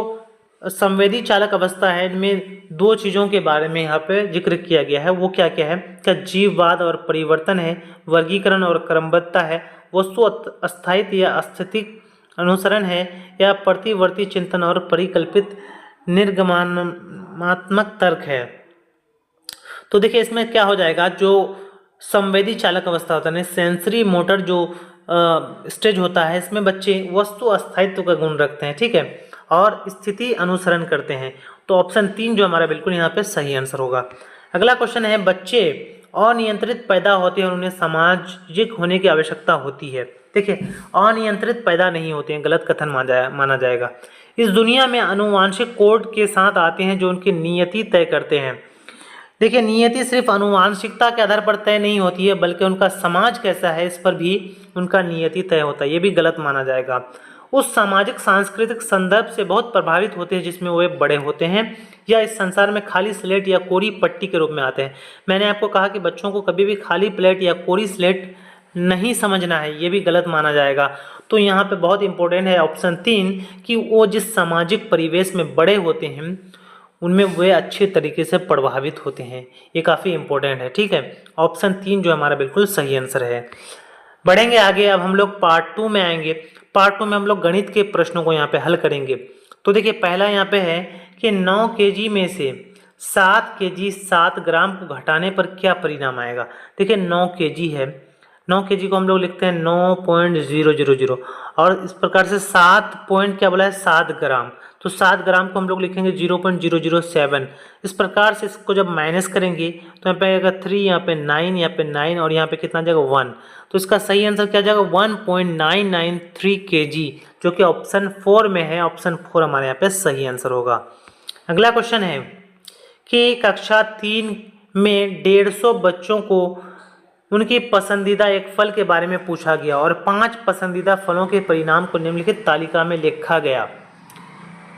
संवेदी चालक अवस्था है, इनमें 2 चीज़ों के बारे में यहाँ पे जिक्र किया गया है। वो क्या क्या है? क्या जीववाद और परिवर्तन है, वर्गीकरण और क्रमबद्धता है, वस्तु अस्थायित्व या अस्थितिक अनुसरण है, या प्रतिवर्ती चिंतन और परिकल्पित निर्गमनात्मक तर्क है। तो देखिए इसमें क्या हो जाएगा, जो संवेदी चालक अवस्था होता है, सेंसरी मोटर जो स्टेज होता है, इसमें बच्चे वस्तु अस्थायित्व का गुण रखते हैं, ठीक है, और स्थिति अनुसरण करते हैं। तो ऑप्शन 3 जो हमारा बिल्कुल यहाँ पे सही आंसर होगा। अगला क्वेश्चन है, बच्चे अनियंत्रित पैदा होते हैं और उन्हें सामाजिक होने की आवश्यकता होती है। देखिए, अनियंत्रित पैदा नहीं होते हैं, गलत कथन माना जाएगा। इस दुनिया में अनुवांशिक कोड के साथ आते हैं जो उनकी नियति तय करते हैं। देखिए, नियति सिर्फ आनुवांशिकता के आधार पर तय नहीं होती है, बल्कि उनका समाज कैसा है इस पर भी उनका नियति तय होता है। ये भी गलत माना जाएगा। उस सामाजिक सांस्कृतिक संदर्भ से बहुत प्रभावित होते हैं जिसमें वे बड़े होते हैं, या इस संसार में खाली स्लेट या कोरी पट्टी के रूप में आते हैं। मैंने आपको कहा कि बच्चों को कभी भी खाली प्लेट या कोरी स्लेट नहीं समझना है, ये भी गलत माना जाएगा। तो यहाँ पे बहुत इंपॉर्टेंट है ऑप्शन 3 कि वो जिस सामाजिक परिवेश में बड़े होते हैं उनमें वे अच्छे तरीके से प्रभावित होते हैं। ये काफ़ी इंपॉर्टेंट है, ठीक है। ऑप्शन 3 जो हमारा बिल्कुल सही आंसर है। बढ़ेंगे आगे, अब हम लोग पार्ट 2 में आएंगे। पार्ट 2 में हम लोग गणित के प्रश्नों को यहाँ पे हल करेंगे। तो देखिए, पहला यहाँ पे है कि 9 kg में से 7 kg 7 ग्राम को घटाने पर क्या परिणाम आएगा। देखिए, 9 kg है, 9 kg को हम लोग लिखते हैं 9.000, और इस प्रकार से 7 पॉइंट क्या बोला है 7 ग्राम, तो 7 ग्राम को हम लोग लिखेंगे 0.007। इस प्रकार से इसको जब माइनस करेंगे तो यहाँ पे आएगा 3, यहाँ पे 9, यहाँ पे 9, और यहाँ पे कितना जाएगा 1। तो इसका सही आंसर क्या जाएगा 1.993 kg, जो कि ऑप्शन 4 में है। ऑप्शन 4 हमारे यहाँ पे सही आंसर होगा। अगला क्वेश्चन है कि कक्षा 3 में 150 बच्चों को उनकी पसंदीदा एक फल के बारे में पूछा गया और 5 पसंदीदा फलों के परिणाम को निम्नलिखित तालिका में लिखा गया।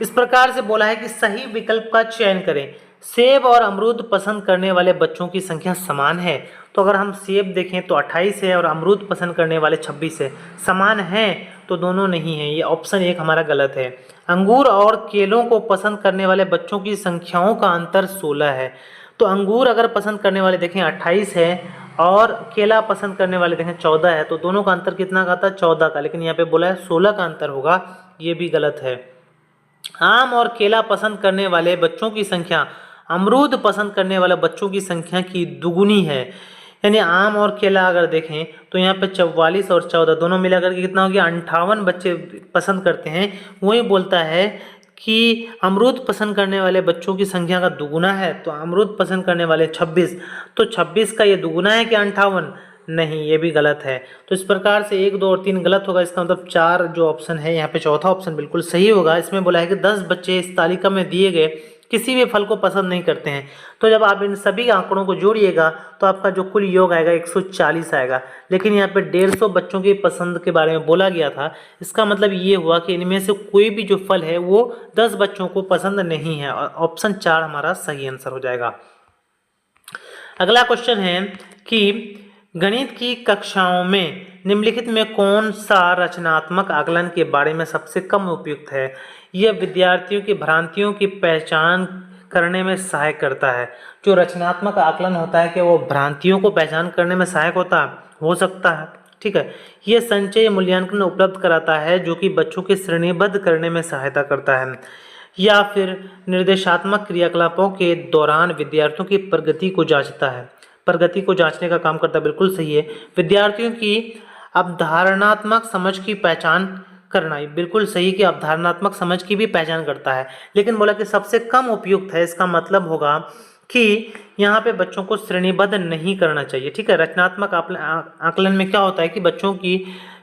इस प्रकार से बोला है कि सही विकल्प का चयन करें। सेब और अमरूद पसंद करने वाले बच्चों की संख्या समान है। तो अगर हम सेब देखें तो 28 है और अमरूद पसंद करने वाले 26 है। समान हैं तो दोनों नहीं हैं, ये ऑप्शन 1 हमारा गलत है। अंगूर और केलों को पसंद करने वाले बच्चों की संख्याओं का अंतर 16 है। तो अंगूर अगर पसंद करने वाले देखें 28 है और केला पसंद करने वाले देखें 14 है, तो दोनों का अंतर कितना का था 14 का, लेकिन यहाँ पे बोला है 16 का अंतर होगा, ये भी गलत है। आम और केला पसंद करने वाले बच्चों की संख्या अमरूद पसंद करने वाले बच्चों की संख्या की दुगुनी है। यानी आम और केला अगर देखें तो यहाँ पे 44 और 14 दोनों मिलाकर के कितना हो गया 58 बच्चे पसंद करते हैं। वही बोलता है कि अमरूद पसंद करने वाले बच्चों की संख्या का दुगुना है, तो अमरूद पसंद करने वाले 26, तो 26 का ये दुगुना है कि 58? नहीं, ये भी गलत है। तो इस प्रकार से 1, 2 और 3 गलत होगा। इसका मतलब 4 जो ऑप्शन है यहाँ पे चौथा ऑप्शन बिल्कुल सही होगा। इसमें बोला है कि 10 बच्चे इस तालिका में दिए गए किसी भी फल को पसंद नहीं करते हैं। तो जब आप इन सभी आंकड़ों को जोड़िएगा तो आपका जो कुल योग आएगा 140 आएगा। लेकिन यहाँ पे 150 बच्चों की पसंद के बारे में बोला गया था। इसका मतलब ये हुआ कि इनमें से कोई भी जो फल है वो 10 बच्चों को पसंद नहीं है। ऑप्शन 4 हमारा सही आंसर हो जाएगा। अगला क्वेश्चन है कि गणित की कक्षाओं में निम्नलिखित में कौन सा रचनात्मक आकलन के बारे में सबसे कम उपयुक्त है? यह विद्यार्थियों की भ्रांतियों की पहचान करने में सहायक करता है। जो रचनात्मक आकलन होता है कि वो भ्रांतियों को पहचान करने में सहायक हो सकता है। ठीक है। यह संचय मूल्यांकन उपलब्ध कराता है जो कि बच्चों के श्रेणीबद्ध करने में सहायता करता है, या फिर निर्देशात्मक क्रियाकलापों के दौरान विद्यार्थियों की प्रगति को जांचता है। प्रगति को जांचने का काम करता है, बिल्कुल सही है। विद्यार्थियों की अवधारणात्मक समझ की पहचान करना, बिल्कुल सही कि अवधारणात्मक समझ की भी पहचान करता है। लेकिन बोला कि सबसे कम उपयुक्त है, इसका मतलब होगा कि यहाँ पे बच्चों को श्रेणीबद्ध नहीं करना चाहिए। ठीक है। रचनात्मक आकलन में क्या होता है कि बच्चों की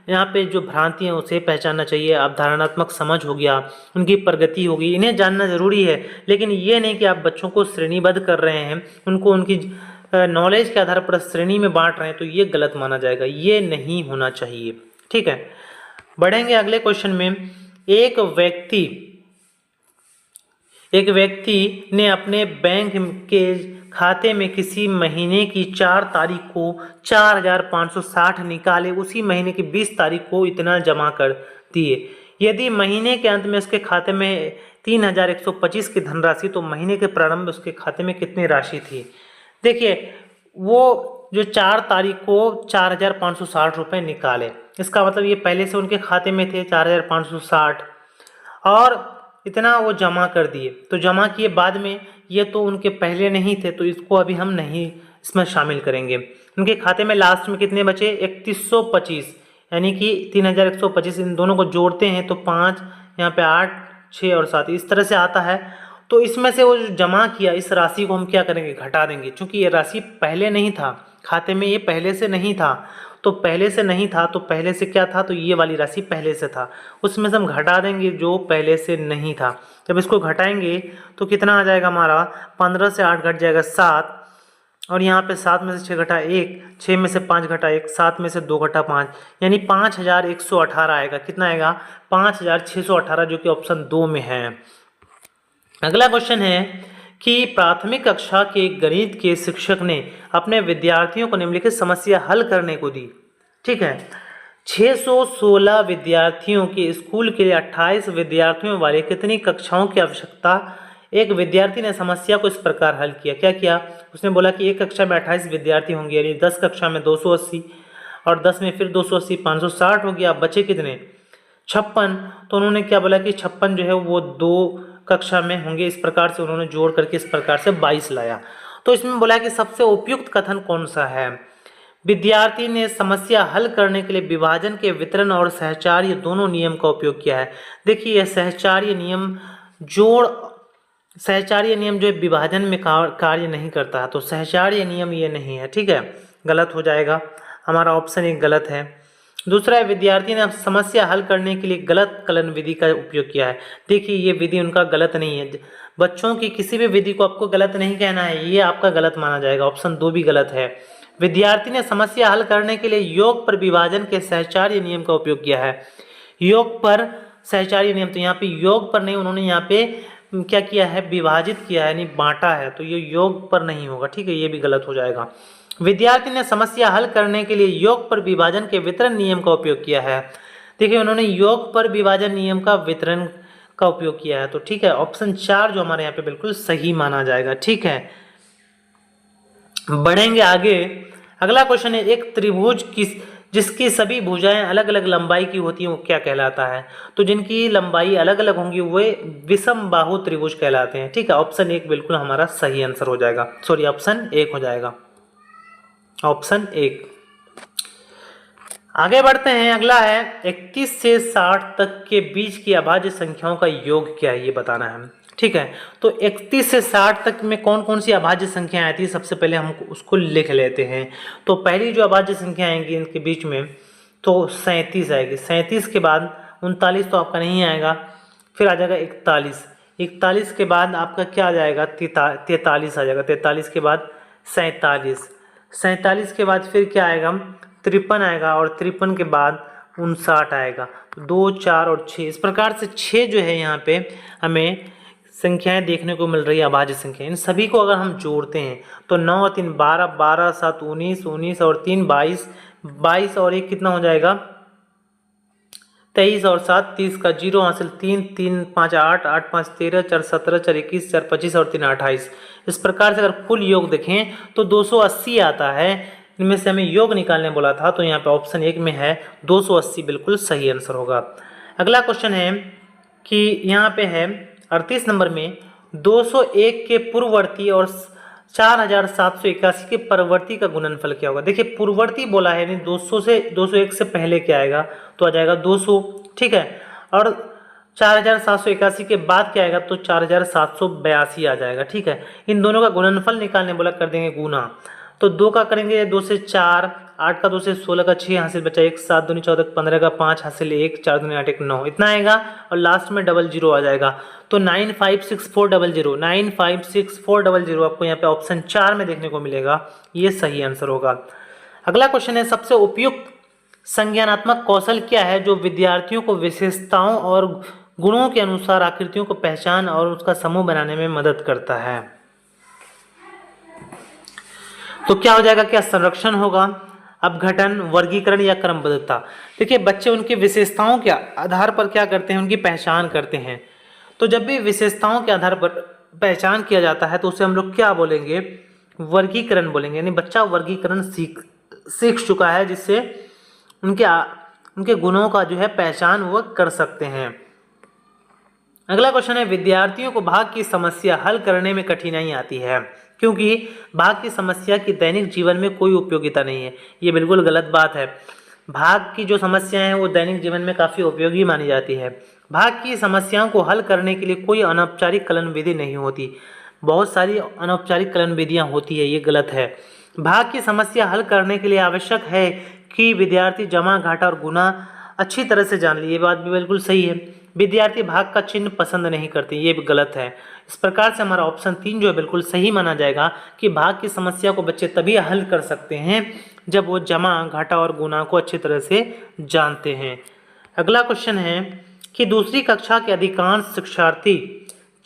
यहाँ पे जो भ्रांति है उसे पहचानना चाहिए, अवधारणात्मक समझ हो गया, उनकी प्रगति होगी, इन्हें जानना जरूरी है। लेकिन ये नहीं कि आप बच्चों को श्रेणीबद्ध कर रहे हैं, उनको उनकी नॉलेज के आधार पर श्रेणी में बांट रहे हैं, तो ये गलत माना जाएगा, ये नहीं होना चाहिए। ठीक है। बढ़ेंगे अगले क्वेश्चन में। एक व्यक्ति ने अपने बैंक के खाते में किसी महीने की 4 तारीख को 4,560 निकाले, उसी महीने की 20 तारीख को इतना जमा कर दिए। यदि महीने के अंत में उसके खाते में 3,125 की धनराशि, तो महीने के प्रारंभ में उसके खाते में कितनी राशि थी? देखिए, वो जो 4 तारीख को 4,560 रुपये निकाले, इसका मतलब ये पहले से उनके खाते में थे 4,560 और इतना वो जमा कर दिए। तो जमा किए बाद में, ये तो उनके पहले नहीं थे, तो इसको अभी हम नहीं इसमें शामिल करेंगे। उनके खाते में लास्ट में कितने बचे? 3125, यानी कि 3,125। इन दोनों को जोड़ते हैं तो 5, यहाँ पे 8, 6 और 7 इस तरह से आता है। तो इसमें से वो जो जमा किया, इस राशि को हम क्या करेंगे? घटा देंगे, क्योंकि ये राशि पहले नहीं था खाते में, ये पहले से नहीं था। तो पहले से नहीं था तो पहले से क्या था? तो ये वाली राशि पहले से था, उसमें से हम घटा देंगे जो पहले से नहीं था। जब इसको घटाएंगे तो कितना आ जाएगा हमारा? 15 से 8 घट जाएगा 7, और यहाँ पे 7 में से 6 घटा 1, 6 में से 5 घटा 1, 7 में से 2 घटा 5, यानी 5,118 आएगा। कितना आएगा? 5,618, जो कि ऑप्शन 2 में है। अगला क्वेश्चन है कि प्राथमिक कक्षा के गणित के शिक्षक ने अपने विद्यार्थियों को निम्नलिखित समस्या हल करने को दी। ठीक है। 616 विद्यार्थियों के स्कूल के लिए 28 विद्यार्थियों वाले कितनी कक्षाओं की आवश्यकता? एक विद्यार्थी ने समस्या को इस प्रकार हल किया। क्या किया उसने? बोला कि एक कक्षा में 28 विद्यार्थी होंगे, यानी 10 कक्षा में 280 और 10 में फिर 280, 560 हो गया। बचे कितने? 56। तो उन्होंने क्या बोला कि 56 जो है वो 2 कक्षा में होंगे। इस प्रकार से उन्होंने जोड़ करके इस प्रकार से 22 लाया। तो इसमें बोला कि सबसे उपयुक्त कथन कौन सा है? विद्यार्थी ने समस्या हल करने के लिए विभाजन के वितरण और सहचार्य दोनों नियम का उपयोग किया है। देखिए, यह सहचार्य नियम जो है विभाजन में कार्य नहीं करता है, तो सहचार्य नियम ये नहीं है। ठीक है, गलत हो जाएगा, हमारा ऑप्शन 1 गलत है। दूसरा, विद्यार्थी ने समस्या हल करने के लिए गलत कलन विधि का उपयोग किया है। देखिए, ये विधि उनका गलत नहीं है। बच्चों की किसी भी विधि को आपको गलत नहीं कहना है, ये आपका गलत माना जाएगा। ऑप्शन 2 भी गलत है। विद्यार्थी ने समस्या हल करने के लिए योग पर विभाजन के सहचार्य नियम का उपयोग किया है। योग पर सहचार्य नियम, तो यहाँ पे योग पर नहीं, उन्होंने यहाँ पे क्या किया है? विभाजित किया है, यानी बांटा है, तो ये योग पर नहीं होगा। ठीक है, ये भी गलत हो जाएगा। विद्यार्थी ने समस्या हल करने के लिए योग पर विभाजन के वितरण नियम का उपयोग किया है। देखिए, उन्होंने योग पर विभाजन नियम का वितरण का उपयोग किया है, तो ठीक है, ऑप्शन 4 जो हमारे यहाँ पे बिल्कुल सही माना जाएगा। ठीक है, बढ़ेंगे आगे। अगला क्वेश्चन है, एक त्रिभुज जिसकी सभी भुजाएं अलग अलग लंबाई की होती हैं वो क्या कहलाता है? तो जिनकी लंबाई अलग अलग होंगी वे विषम बाहु त्रिभुज कहलाते हैं। ठीक है, ऑप्शन 1 बिल्कुल हमारा सही आंसर हो जाएगा, सॉरी ऑप्शन 1 हो जाएगा, ऑप्शन 1। आगे बढ़ते हैं। अगला है 31 से 60 तक के बीच की अभाज्य संख्याओं का योग क्या है, ये बताना है। ठीक है, तो 31 से 60 तक में कौन कौन सी अभाज्य संख्याएं आती है, सबसे पहले हम उसको लिख लेते हैं। तो पहली जो अभाज्य संख्या आएंगी इनके बीच में, तो 37 आएगी। 37 के बाद 39 तो आपका नहीं आएगा, फिर आ जाएगा 41। 41 के बाद आपका क्या आ जाएगा, 43 आ जाएगा। 43 के बाद 47, 47 के बाद फिर क्या आएगा, 53 आएगा, और 53 के बाद 59 आएगा। 2, 4 और 6, इस प्रकार से 6 जो है यहाँ पे हमें संख्याएं देखने को मिल रही है, अभाज्य संख्या। इन सभी को अगर हम जोड़ते हैं तो 9 और 3 12, 12 7 19, 19 और 3 22, 22 और 1 कितना हो जाएगा, 23 और 7 30 का 0 हासिल, 3 3 5 8, 8 5 13, 4 17, 4 21, 4 25 और 3 28। इस प्रकार से अगर कुल योग देखें तो 280 आता है। इनमें से हमें योग निकालने बोला था, तो यहाँ पे ऑप्शन 1 में है 280 बिल्कुल सही आंसर होगा। अगला क्वेश्चन है कि यहाँ पे है 38 नंबर में 201 के पूर्ववर्ती और 4781 के परवर्ती का गुणनफल क्या होगा। देखिए पूर्ववर्ती बोला है, यानी 201 से पहले क्या आएगा, तो आ जाएगा 200, ठीक है। और 4781 के बाद क्या आएगा, तो 4782 आ जाएगा, ठीक है। इन दोनों का गुणनफल निकालने बोला, कर देंगे गुना। तो 2 का करेंगे 2 से 4, 8 का 2 से 16 का 6 हासिल बचा 1, 7 दूनी 14, 15 का 5 हासिल 1, 4 दूनी 8 1 9, इतना आएगा। और लास्ट में 00 आ जाएगा, तो 956400, 956400 आपको यहाँ पे ऑप्शन 4 में देखने को मिलेगा, ये सही आंसर होगा। अगला क्वेश्चन है सबसे उपयुक्त संज्ञानात्मक कौशल क्या है जो विद्यार्थियों को विशेषताओं और गुणों के अनुसार आकृतियों को पहचान और उसका समूह बनाने में मदद करता है। तो क्या हो जाएगा, क्या संरक्षण होगा, अपघटन, वर्गीकरण या क्रमबद्धता। देखिए बच्चे उनकी विशेषताओं के आधार पर क्या करते हैं, उनकी पहचान करते हैं। तो जब भी विशेषताओं के आधार पर पहचान किया जाता है तो उसे हम लोग क्या बोलेंगे, वर्गीकरण बोलेंगे। यानी बच्चा वर्गीकरण सीख चुका है, जिससे उनके गुणों का जो है पहचान वो कर सकते हैं। अगला क्वेश्चन है विद्यार्थियों को भाग की समस्या हल करने में कठिनाई आती है क्योंकि भाग की समस्या की दैनिक जीवन में कोई उपयोगिता नहीं है। ये बिल्कुल गलत बात है। भाग की जो समस्याएं हैं वो दैनिक जीवन में काफ़ी उपयोगी मानी जाती है। भाग की समस्याओं को हल करने के लिए कोई अनौपचारिक कलन विधि नहीं होती। बहुत सारी अनौपचारिक कलन विधियाँ होती है, ये गलत है। भाग की समस्या हल करने के लिए आवश्यक है कि विद्यार्थी जमा, घाटा और गुणा अच्छी तरह से जान ली, ये बात भी बिल्कुल सही है। विद्यार्थी भाग का चिन्ह पसंद नहीं करते, ये भी गलत है। इस प्रकार से हमारा ऑप्शन 3 जो है बिल्कुल सही माना जाएगा कि भाग की समस्या को बच्चे तभी हल कर सकते हैं जब वो जमा, घाटा और गुणा को अच्छी तरह से जानते हैं। अगला क्वेश्चन है कि दूसरी कक्षा के अधिकांश शिक्षार्थी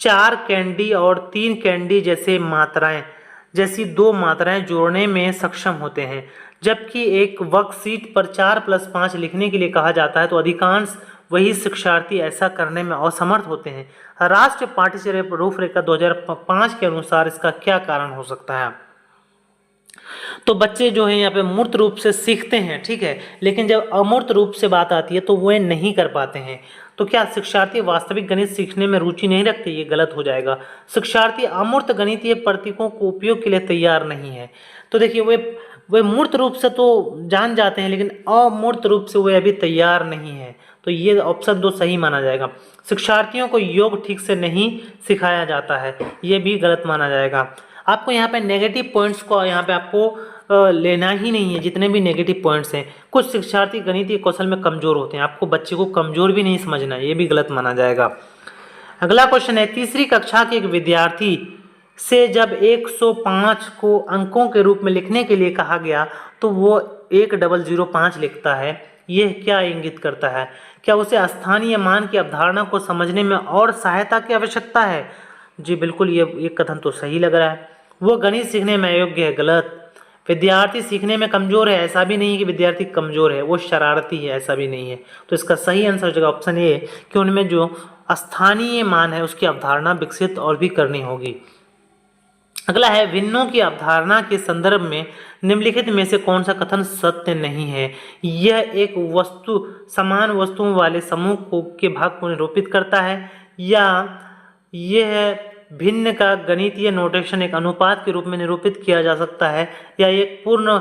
4 कैंडी और 3 कैंडी जैसी 2 मात्राएं जोड़ने में सक्षम होते हैं, जबकि एक वर्कशीट पर 4+5 लिखने के लिए कहा जाता है तो अधिकांश वही शिक्षार्थी ऐसा करने में असमर्थ होते हैं। राष्ट्रीय पाठ्यचर्या रूपरेखा 2005 के अनुसार इसका क्या कारण हो सकता है। तो बच्चे जो है यहाँ पे मूर्त रूप से सीखते हैं, ठीक है, लेकिन जब अमूर्त रूप से बात आती है तो वे नहीं कर पाते हैं। तो क्या शिक्षार्थी वास्तविक गणित सीखने में रुचि नहीं रखते, ये गलत हो जाएगा। शिक्षार्थी अमूर्त गणितीय प्रतीकों को उपयोग के लिए तैयार नहीं है। तो देखिए वे मूर्त रूप से तो जान जाते हैं लेकिन अमूर्त रूप से वे अभी तैयार नहीं है। तो ये ऑप्शन 2 सही माना जाएगा। शिक्षार्थियों को योग ठीक से नहीं सिखाया जाता है, ये भी गलत माना जाएगा। आपको यहाँ पे नेगेटिव पॉइंट्स को यहाँ पे आपको लेना ही नहीं है, जितने भी नेगेटिव पॉइंट्स हैं। कुछ शिक्षार्थी गणितीय कौशल में कमजोर होते हैं, आपको बच्चे को कमजोर भी नहीं समझना है, ये भी गलत माना जाएगा। अगला क्वेश्चन है तीसरी कक्षा के एक विद्यार्थी से जब 105 को अंकों के रूप में लिखने के लिए कहा गया तो वो 1005 लिखता है। यह क्या इंगित करता है? क्या उसे स्थानीय मान की अवधारणा को समझने में और सहायता की आवश्यकता है? जी बिल्कुल, ये कथन तो सही लग रहा है। वो गणित सीखने में अयोग्य है, गलत। विद्यार्थी सीखने में कमजोर है, ऐसा भी नहीं कि विद्यार्थी कमजोर है, वो शरारती है, ऐसा भी नहीं है। तो इसका सही आंसर हो जाएगा ऑप्शन ए कि उनमें जो स्थानीय मान है उसकी अवधारणा विकसित और भी करनी होगी। अगला है भिन्नों की अवधारणा के संदर्भ में निम्नलिखित में से कौन सा कथन सत्य नहीं है? यह एक समान वस्तुओं वाले समूह के भाग को निरूपित करता है, या यह भिन्न का गणितीय नोटेशन एक अनुपात के रूप में निरूपित किया जा सकता है, या एक पूर्ण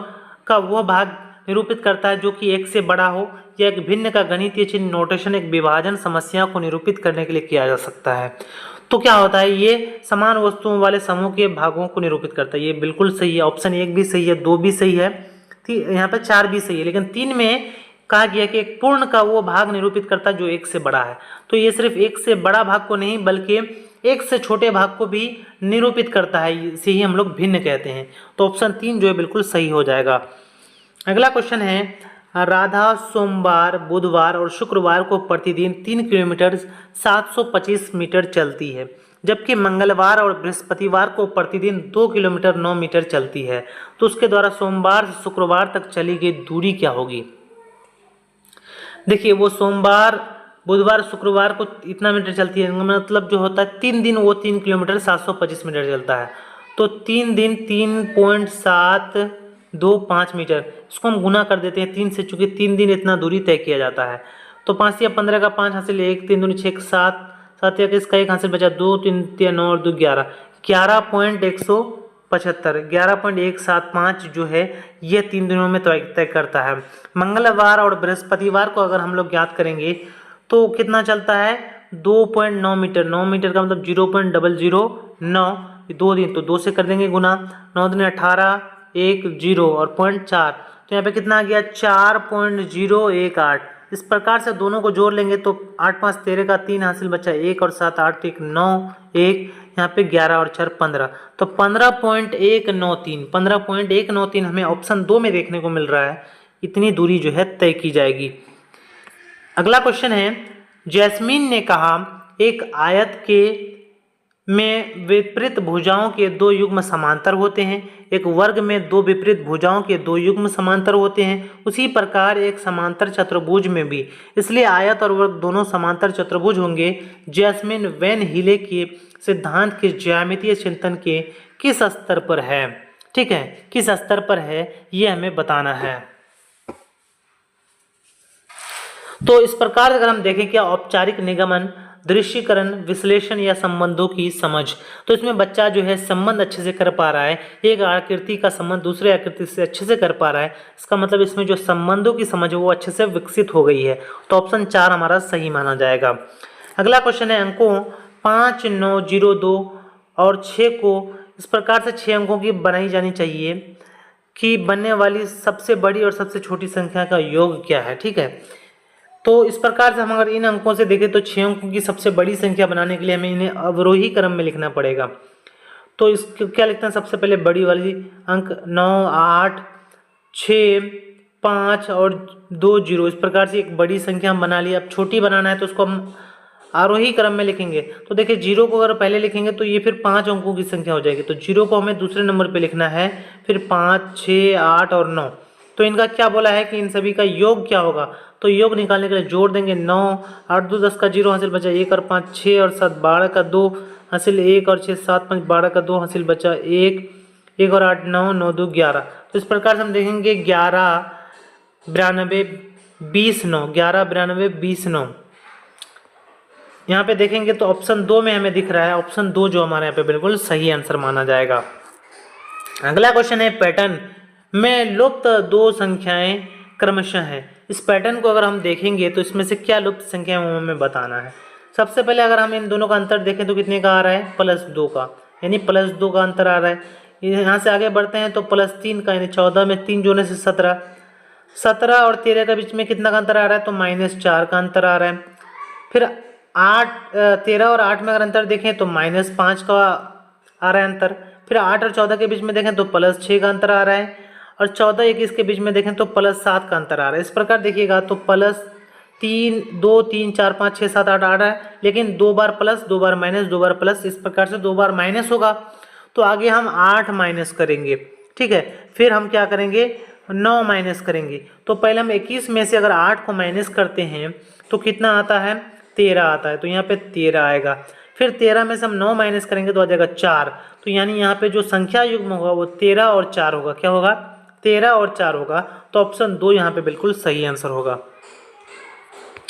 का वह भाग निरूपित करता है जो कि 1 से बड़ा हो, या एक भिन्न का गणितीय चिन्ह नोटेशन एक विभाजन समस्या को निरूपित करने के लिए किया जा सकता है। तो क्या होता है, ये समान वस्तुओं वाले समूह के भागों को निरूपित करता है। ये बिल्कुल सही है, ऑप्शन 1 भी सही है, 2 भी सही है, यहाँ पे 4 भी सही है, लेकिन 3 में कहा गया कि एक पूर्ण का वो भाग निरूपित करता है जो 1 से बड़ा है। तो ये सिर्फ 1 से बड़ा भाग को नहीं बल्कि एक से छोटे भाग को भी निरूपित करता है, इसे ही हम लोग भिन्न कहते हैं। तो ऑप्शन 3 जो है बिल्कुल सही हो जाएगा। अगला क्वेश्चन है, राधा सोमवार, बुधवार और शुक्रवार को प्रतिदिन 3 किलोमीटर 725 मीटर चलती है, जबकि मंगलवार और बृहस्पतिवार को प्रतिदिन 2 किलोमीटर 9 मीटर चलती है। तो उसके द्वारा सोमवार से शुक्रवार तक चली गई दूरी क्या होगी? देखिए, वो सोमवार, बुधवार, शुक्रवार को इतना मीटर चलती है, मतलब जो होता है 3 दिन वो 3 किलोमीटर 725 मीटर चलता है। तो 3 दिन 3.725 मीटर, इसको हम गुना कर देते हैं 3 से, चूंकि 3 दिन इतना दूरी तय किया जाता है। तो 5 या 15 का 5 हासिल 1, 3 दूनी 6, 7, 7 या इसका 1 हासिल बचा 2, 3 3 9 और 2 11, 11.175 जो है ये 3 दिनों में तय करता है। मंगलवार और बृहस्पतिवार को अगर हम लोग ज्ञात करेंगे तो कितना चलता है? 2.9 मीटर। 9 मीटर का मतलब 0.009, 2 दिन तो 2 से कर देंगे गुना, 9 दिन 18, 1 0 और 0.4, तो यहाँ पे कितना आ गया? 4.018। इस प्रकार से दोनों को जोड़ लेंगे तो 8 5 13 का 3 हासिल बचा 1 और 7 8 1 9 1, यहाँ पे 11 और 4 15, तो 15.193 हमें ऑप्शन 2 में देखने को मिल रहा है। इतनी दूरी जो है तय की जाएगी। अगला क्वेश्चन है, जैस्मीन ने कहा एक आयत के में विपरीत भुजाओं के 2 युग्म समांतर होते हैं, एक वर्ग में 2 विपरीत भुजाओं के 2 युग्म समांतर होते हैं, उसी प्रकार एक समांतर चतुर्भुज में भी, इसलिए आयत और वर्ग दोनों समांतर चतुर्भुज होंगे। जैस्मिन वैन हीले के सिद्धांत के ज्यामितीय चिंतन के किस स्तर पर है? ठीक है, किस स्तर पर है ये हमें बताना है। तो इस प्रकार अगर हम देखें, क्या औपचारिक निगमन, दृश्यकरण, विश्लेषण या संबंधों की समझ, तो इसमें बच्चा जो है संबंध अच्छे से कर पा रहा है, एक आकृति का संबंध दूसरे आकृति से अच्छे से कर पा रहा है, इसका मतलब इसमें जो संबंधों की समझ है वो अच्छे से विकसित हो गई है। तो ऑप्शन 4 हमारा सही माना जाएगा। अगला क्वेश्चन है, अंकों 5 9 0 2 और 6 को इस प्रकार से 6 अंकों की बनाई जानी चाहिए कि बनने वाली सबसे बड़ी और सबसे छोटी संख्या का योग क्या है। ठीक है, तो इस प्रकार से हम अगर इन अंकों से देखें तो 6 अंकों की सबसे बड़ी संख्या बनाने के लिए हमें इन्हें अवरोही क्रम में लिखना पड़ेगा। तो इसको क्या लिखते हैं? सबसे पहले बड़ी वाली अंक 9 8 6 5 और 2 0, इस प्रकार से एक बड़ी संख्या हम बना ली। अब छोटी बनाना है तो उसको हम आरोही क्रम में लिखेंगे। तो देखिए 0 को अगर पहले लिखेंगे तो ये फिर 5 अंकों की संख्या हो जाएगी, तो 0 को हमें दूसरे नंबर पे लिखना है, फिर 5 6 8 और 9। तो इनका क्या बोला है कि इन सभी का योग क्या होगा? तो योग निकालने के लिए जोड़ देंगे 9 8 2 10 का 0 हासिल बचा 1 और 5 6 और 7 12 का 2 हासिल 1 और 6 7 5 12 का 2 हासिल बचा 1 1 और 8 9 9 2 11। तो इस प्रकार से हम देखेंगे 11 92 20 9, 11 92 20 9। यहाँ पे देखेंगे तो ऑप्शन 2 में हमें दिख रहा है, ऑप्शन 2 जो हमारे यहाँ पे बिल्कुल सही आंसर माना जाएगा। अगला क्वेश्चन है, पैटर्न में लुप्त 2 संख्याएं क्रमशः हैं। इस पैटर्न को अगर हम देखेंगे तो इसमें से क्या लुप्त संख्या है वो हमें बताना है। सबसे पहले अगर हम इन दोनों का अंतर देखें तो कितने का आ रहा है? +2 का, यानी +2 का अंतर आ रहा है। यहाँ से आगे बढ़ते हैं तो +3 का, यानी 14 में 3 जोड़ने से 17, 17 और 13 के बीच में कितना का अंतर आ रहा है? तो -4 का अंतर आ रहा है। फिर 13 और 8 में अगर अंतर देखें तो -5 का आ रहा है अंतर। फिर 8 और 14 के बीच में देखें तो +6 का अंतर आ रहा है, और 14 21 के बीच में देखें तो +7 का अंतर आ रहा है। इस प्रकार देखिएगा तो +3 2 3 4 5 6 7 8 आ रहा है, लेकिन 2 बार प्लस 2 बार माइनस 2 बार प्लस, इस प्रकार से 2 बार माइनस होगा। तो आगे हम 8 माइनस करेंगे, ठीक है। फिर हम क्या करेंगे? 9 माइनस करेंगे। तो पहले हम 21 में से अगर 8 को माइनस करते हैं तो कितना आता है? 13 आता है, तो यहाँ पे 13 आएगा। फिर 13 में से हम 9 माइनस करेंगे तो आ जाएगा 4। तो यानी यहाँ पे जो संख्या युग्म होगा वो 13 और 4 होगा। क्या होगा? 13 और 4 होगा। तो ऑप्शन 2 यहाँ पे बिल्कुल सही आंसर होगा।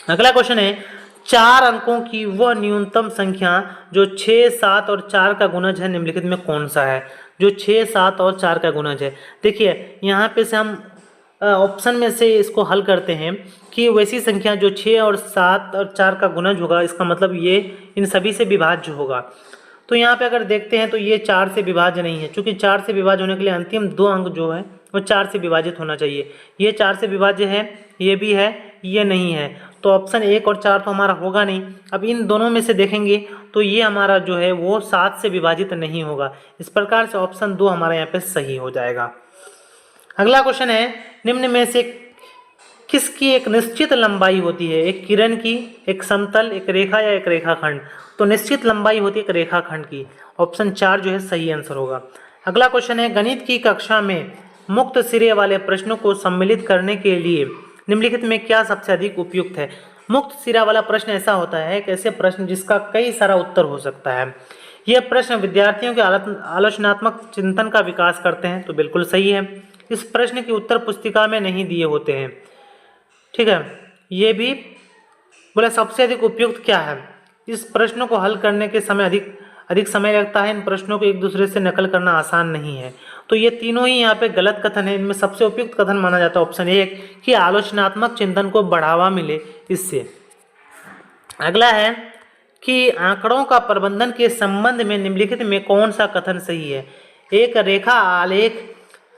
अगला क्वेश्चन है, 4 अंकों की वह न्यूनतम संख्या जो 6 7 और 4 का गुणज है निम्नलिखित में कौन सा है? जो 6 7 और 4 का गुणज है, देखिए यहाँ पे से हम ऑप्शन में से इसको हल करते हैं कि वैसी संख्या जो 6 और 7 और 4 का गुणज होगा, इसका मतलब ये इन सभी से विभाज्य होगा। तो यहाँ पे अगर देखते हैं तो ये 4 से विभाज्य नहीं है, क्योंकि 4 से विभाज्य होने के लिए अंतिम 2 अंक जो है वो 4 से विभाजित होना चाहिए। ये 4 से विभाज्य है, ये भी है, ये नहीं है। तो ऑप्शन 1 और 4 तो हमारा होगा नहीं। अब इन दोनों में से देखेंगे तो ये हमारा जो है वो 7 से विभाजित नहीं होगा। इस प्रकार से ऑप्शन 2 हमारा यहाँ पे सही हो जाएगा। अगला क्वेश्चन है, निम्न में से किसकी एक निश्चित लंबाई होती है? एक किरण की, एक समतल, एक रेखा या एक रेखाखंड? तो निश्चित लंबाई होती है एक रेखाखंड की। ऑप्शन 4 जो है सही आंसर होगा। अगला क्वेश्चन है, गणित की कक्षा में मुक्त सिरे वाले प्रश्नों को सम्मिलित करने के लिए निम्नलिखित में क्या सबसे अधिक उपयुक्त है? मुक्त सिरा वाला प्रश्न ऐसा होता है, एक ऐसे प्रश्न जिसका कई सारा उत्तर हो सकता है। यह प्रश्न विद्यार्थियों के आलोचनात्मक चिंतन का विकास करते हैं, तो बिल्कुल सही है। इस प्रश्न के उत्तर पुस्तिका में नहीं दिए होते हैं, ठीक है। ये भी बोले सबसे अधिक उपयुक्त क्या है? इस प्रश्नों को हल करने के समय अधिक समय लगता है। इन प्रश्नों को एक दूसरे से नकल करना आसान नहीं है। तो ये तीनों ही यहाँ पे गलत कथन है। इनमें सबसे उपयुक्त कथन माना जाता है ऑप्शन 1 कि आलोचनात्मक चिंतन को बढ़ावा मिले इससे। अगला है कि आंकड़ों का प्रबंधन के संबंध में निम्नलिखित में कौन सा कथन सही है? एक रेखा आलेख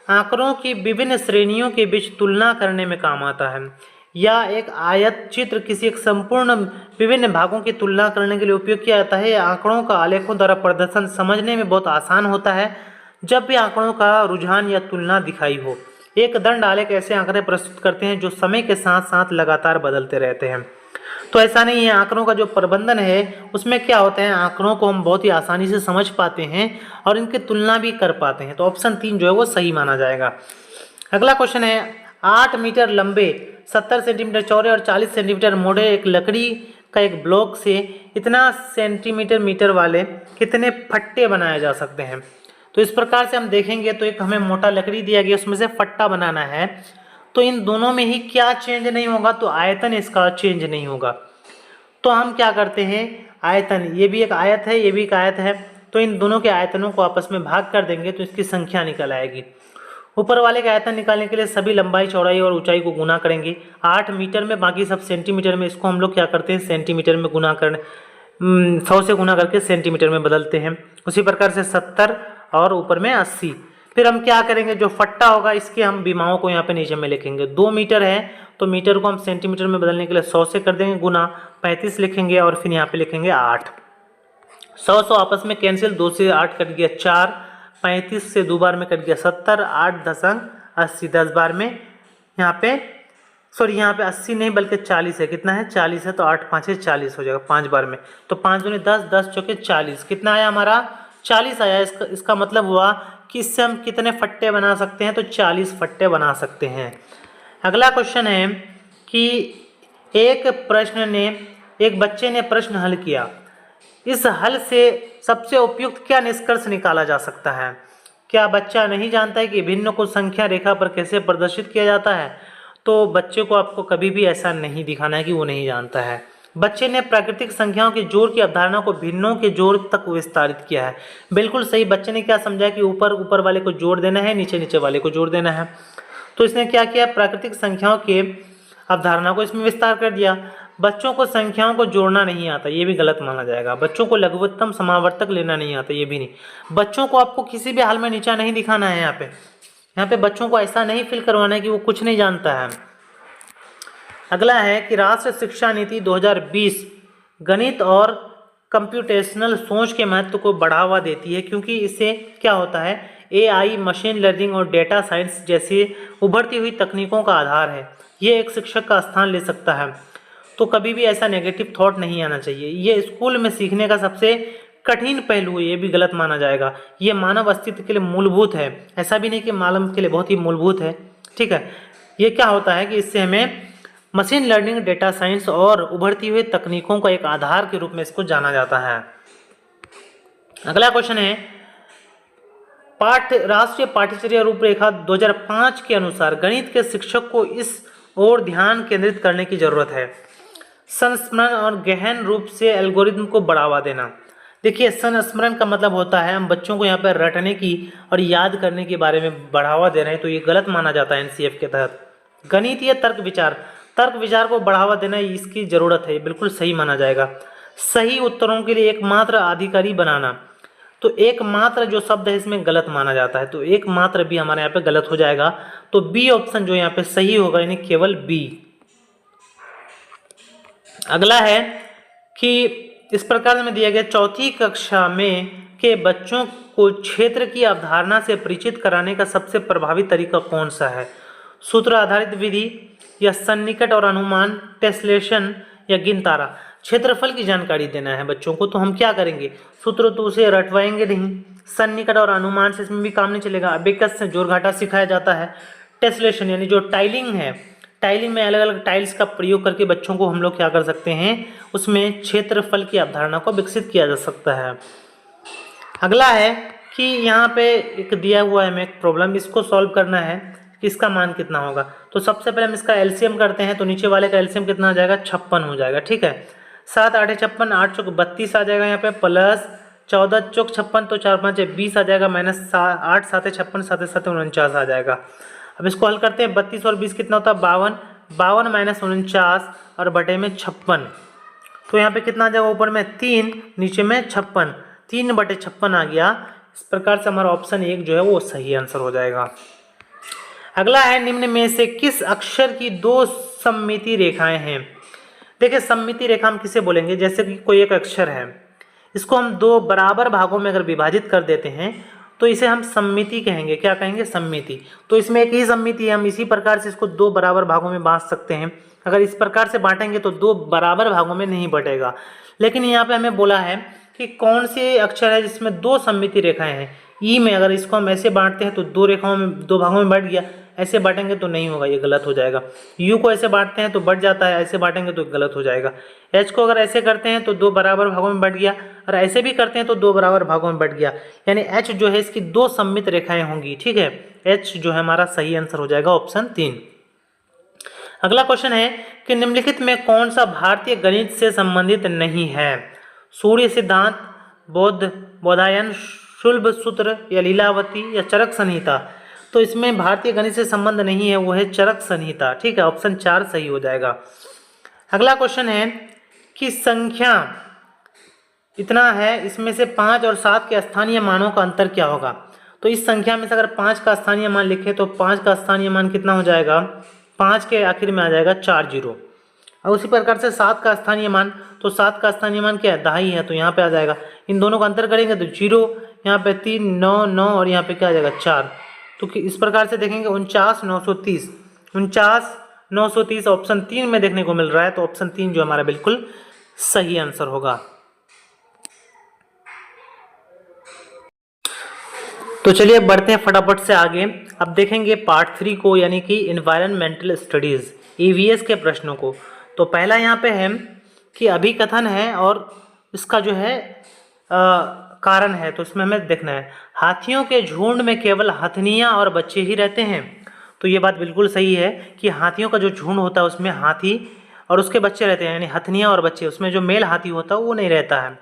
आंकड़ों की विभिन्न श्रेणियों के बीच तुलना करने में काम आता है, या एक आयत चित्र किसी एक संपूर्ण विभिन्न भागों की तुलना करने के लिए उपयोग किया जाता है। आंकड़ों का आलेखों द्वारा प्रदर्शन समझने में बहुत आसान होता है जब भी आंकड़ों का रुझान या तुलना दिखाई हो। एक दंड आलेख ऐसे आंकड़े प्रस्तुत करते हैं जो समय के साथ साथ लगातार बदलते रहते हैं। तो ऐसा नहीं है, आंकड़ों का जो प्रबंधन है उसमें क्या होता है, आंकड़ों को हम बहुत ही आसानी से समझ पाते हैं और इनकी तुलना भी कर पाते हैं। तो ऑप्शन 3 जो है वो सही माना जाएगा। अगला क्वेश्चन है, 8 मीटर लंबे, 70 सेंटीमीटर चौड़े और 40 सेंटीमीटर मोटे एक लकड़ी का एक ब्लॉक से इतना सेंटीमीटर मीटर वाले कितने फट्टे बनाए जा सकते हैं? तो इस प्रकार से हम देखेंगे तो एक हमें मोटा लकड़ी दिया गया, उसमें से फट्टा बनाना है। तो इन दोनों में ही क्या चेंज नहीं होगा? तो आयतन इसका चेंज नहीं होगा। तो हम क्या करते हैं, आयतन, ये भी एक आयत है, ये भी एक आयत है, तो इन दोनों के आयतनों को आपस में भाग कर देंगे तो इसकी संख्या निकल आएगी। ऊपर वाले का आयतन निकालने के लिए सभी लंबाई, चौड़ाई और ऊंचाई को गुना करेंगे। 8 मीटर में, बाकी सब सेंटीमीटर में, इसको हम लोग क्या करते हैं, सेंटीमीटर में गुना कर 100 से गुना करके सेंटीमीटर में बदलते हैं। उसी प्रकार से 70 और ऊपर में 80। फिर हम क्या करेंगे, जो फट्टा होगा इसके हम विमाओं को यहाँ पे नीचे में लिखेंगे। 2 मीटर है तो मीटर को हम सेंटीमीटर में बदलने के लिए 100 से कर देंगे गुना, 35 लिखेंगे और फिर यहाँ पे लिखेंगे 8। 100 आपस में कैंसिल, 2 से 8 कट गया 4, 35 से 2 बार में कट गया 70, 8 दशंग 80, 10 बार में यहाँ पे यहाँ पे 80 नहीं बल्कि 40 है। कितना है, 40 है, तो 8 5 40 हो जाएगा 5 बार में। तो 5 दूनी 10, 10 चौके 40, कितना आया हमारा, 40 आया। इसका मतलब हुआ कि इससे हम कितने फट्टे बना सकते हैं? तो 40 फट्टे बना सकते हैं। अगला क्वेश्चन है कि एक बच्चे ने प्रश्न हल किया, इस हल से सबसे उपयुक्त क्या निष्कर्ष निकाला जा सकता है? क्या बच्चा नहीं जानता है कि भिन्न को संख्या रेखा पर कैसे प्रदर्शित किया जाता है? तो बच्चे को आपको कभी भी ऐसा नहीं दिखाना है कि वो नहीं जानता है। बच्चे ने प्राकृतिक संख्याओं के जोड़ की अवधारणा को भिन्नों के जोड़ तक विस्तारित किया है। बिल्कुल सही। बच्चे ने क्या समझा कि ऊपर वाले को जोड़ देना है, नीचे वाले को जोड़ देना है। तो इसने क्या किया, प्राकृतिक संख्याओं के अवधारणा को इसमें विस्तार कर दिया। बच्चों को संख्याओं को जोड़ना नहीं आता, ये भी गलत माना जाएगा। बच्चों को लघुत्तम समावर्तक लेना नहीं आता, ये भी नहीं। बच्चों को आपको किसी भी हाल में नीचा नहीं दिखाना है। यहाँ पे बच्चों को ऐसा नहीं फील करवाना है कि वो कुछ नहीं जानता है। अगला है कि राष्ट्रीय शिक्षा नीति 2020 गणित और कंप्यूटेशनल सोच के महत्व को बढ़ावा देती है, क्योंकि इससे क्या होता है, AI, मशीन लर्निंग और डेटा साइंस जैसी उभरती हुई तकनीकों का आधार है। ये एक शिक्षक का स्थान ले सकता है। तो कभी भी ऐसा नेगेटिव थॉट नहीं आना चाहिए। ये स्कूल में सीखने का सबसे कठिन पहलू है, ये भी गलत माना जाएगा। ये मानव अस्तित्व के लिए मूलभूत है, ऐसा भी नहीं कि मानव के लिए बहुत ही मूलभूत है, ठीक है। ये क्या होता है कि इससे हमें मशीन लर्निंग, डेटा साइंस और उभरती हुई तकनीकों का एक आधार के रूप में इसको जाना जाता है। अगला क्वेश्चन है, राष्ट्रीय पाठ्यचर्या रूपरेखा 2005 के अनुसार गणित के शिक्षक को इस ओर ध्यान केंद्रित करने की जरूरत है। संस्मरण और गहन रूप से एल्गोरिथम को बढ़ावा देना। देखिए, संस्मरण का मतलब होता है हम बच्चों को यहाँ पर रटने की और याद करने के बारे में बढ़ावा दे रहे हैं, तो ये गलत माना जाता है NCF के तहत। गणितीय तर्क विचार को बढ़ावा देना, इसकी जरूरत है, बिल्कुल सही माना जाएगा। सही उत्तरों के लिए एकमात्र अधिकारी बनाना, तो एकमात्र जो शब्द है इसमें गलत माना जाता है, तो एकमात्र भी हमारे यहाँ पे गलत हो जाएगा। तो बी ऑप्शन जो यहाँ पे सही होगा, यानी केवल बी। अगला है कि इस प्रकार में दिया गया चौथी कक्षा में के बच्चों को क्षेत्र की अवधारणा से परिचित कराने का सबसे प्रभावी तरीका कौन सा है? सूत्र आधारित विधि या सन्निकट और अनुमान, टेस्लेशन या गिनतारा। क्षेत्रफल की जानकारी देना है बच्चों को, तो हम क्या करेंगे, सूत्र तो उसे रटवाएंगे नहीं, सन्निकट और अनुमान से इसमें भी काम नहीं चलेगा, अबेकस से जोड़ घाटा सिखाया जाता है, टेस्लेशन यानी जो टाइलिंग है, टाइलिंग में अलग अलग टाइल्स का प्रयोग करके बच्चों को हम लोग क्या कर सकते हैं, उसमें क्षेत्रफल की अवधारणा को विकसित किया जा सकता है। अगला है कि यहाँ पे एक दिया हुआ है हमें एक प्रॉब्लम, इसको सॉल्व करना है कि इसका मान कितना होगा। तो सबसे पहले हम इसका एलसीएम करते हैं, तो नीचे वाले का एलसीएम कितना आ जाएगा, 56 हो जाएगा। ठीक है, 7 8 56, 8 चौक 32 आ जाएगा यहाँ पे, प्लस 14 चौक 56, तो 4 5 20 आ जाएगा, माइनस 8 7 56, 7 7 49 आ जाएगा। अब इसको हल करते हैं, 32 और 20 कितना होता है, 52, 52 माइनस 49 और बटे में 56, तो यहाँ पे कितना आ जाएगा, ऊपर में 3 नीचे में 56, 3 बटे 56 आ गया। इस प्रकार से हमारा ऑप्शन 1 जो है वो सही आंसर हो जाएगा। अगला है, निम्न में से किस अक्षर की 2 सममिति रेखाएं हैं? देखिए सममिति रेखा हम किसे बोलेंगे, जैसे कि कोई एक अक्षर है, इसको हम 2 बराबर भागों में अगर विभाजित कर देते हैं तो इसे हम सममिति कहेंगे। क्या कहेंगे, सममिति। तो इसमें एक ही सममिति है, हम इसी प्रकार से इसको 2 बराबर भागों में बांट सकते हैं। अगर इस प्रकार से बांटेंगे तो 2 बराबर भागों में नहीं बटेगा। लेकिन यहाँ पे हमें बोला है कि कौन से अक्षर है जिसमें 2 सममिति रेखाएं हैं। ई में अगर इसको हम ऐसे बांटते हैं तो 2 रेखाओं में 2 भागों में बढ़ गया, ऐसे बांटेंगे तो नहीं होगा, ये गलत हो जाएगा। यू को ऐसे बांटते हैं तो बढ़ जाता है, ऐसे बांटेंगे तो गलत हो जाएगा। एच को अगर ऐसे करते हैं तो 2 बराबर भागों में बढ़ गया, और ऐसे भी करते हैं तो 2 बराबर भागों में बढ़ गया, यानी एच जो है इसकी 2 सममित रेखाएं होंगी। ठीक है, एच जो है हमारा सही आंसर हो जाएगा ऑप्शन 3। अगला क्वेश्चन है कि निम्नलिखित में कौन सा भारतीय गणित से संबंधित नहीं है? सूर्य सिद्धांत, बोधायन, शुल्ब सूत्र या लीलावती या चरक संहिता। तो इसमें भारतीय गणित से संबंध नहीं है, वो है चरक संहिता। ठीक है, ऑप्शन 4 सही हो जाएगा। अगला क्वेश्चन है कि संख्या इतना है, इसमें से 5 और 7 के स्थानीय मानों का अंतर क्या होगा? तो इस संख्या में से अगर 5 का स्थानीय मान लिखे तो 5 का स्थानीय मान कितना हो जाएगा, 5 के आखिर में आ जाएगा 4 जीरो। और उसी प्रकार से 7 का स्थानीय मान, तो 7 का स्थानीय मान क्या है, 2.5 है, तो यहाँ पे आ जाएगा। इन दोनों का अंतर करेंगे तो 0, यहाँ पे 3 9 9 और यहाँ पे क्या आ जाएगा 4। तो इस प्रकार से देखेंगे 49 930, 49 930 ऑप्शन 3 में देखने को मिल रहा है, तो ऑप्शन 3 जो हमारा बिल्कुल सही आंसर होगा। तो चलिए बढ़ते हैं फटाफट से आगे। अब देखेंगे पार्ट 3 को, यानी कि एनवायरनमेंटल स्टडीज ईवीएस के प्रश्नों को। तो पहला यहाँ पे है कि अभिकथन है और इसका जो है कारण है, तो इसमें हमें देखना है हाथियों के झुंड में केवल हथनियाँ और बच्चे ही रहते हैं। तो ये बात बिल्कुल सही है कि हाथियों का जो झुंड होता है उसमें हाथी और उसके बच्चे रहते हैं, यानी हथनियाँ और बच्चे, उसमें जो मेल हाथी होता है वो नहीं रहता है।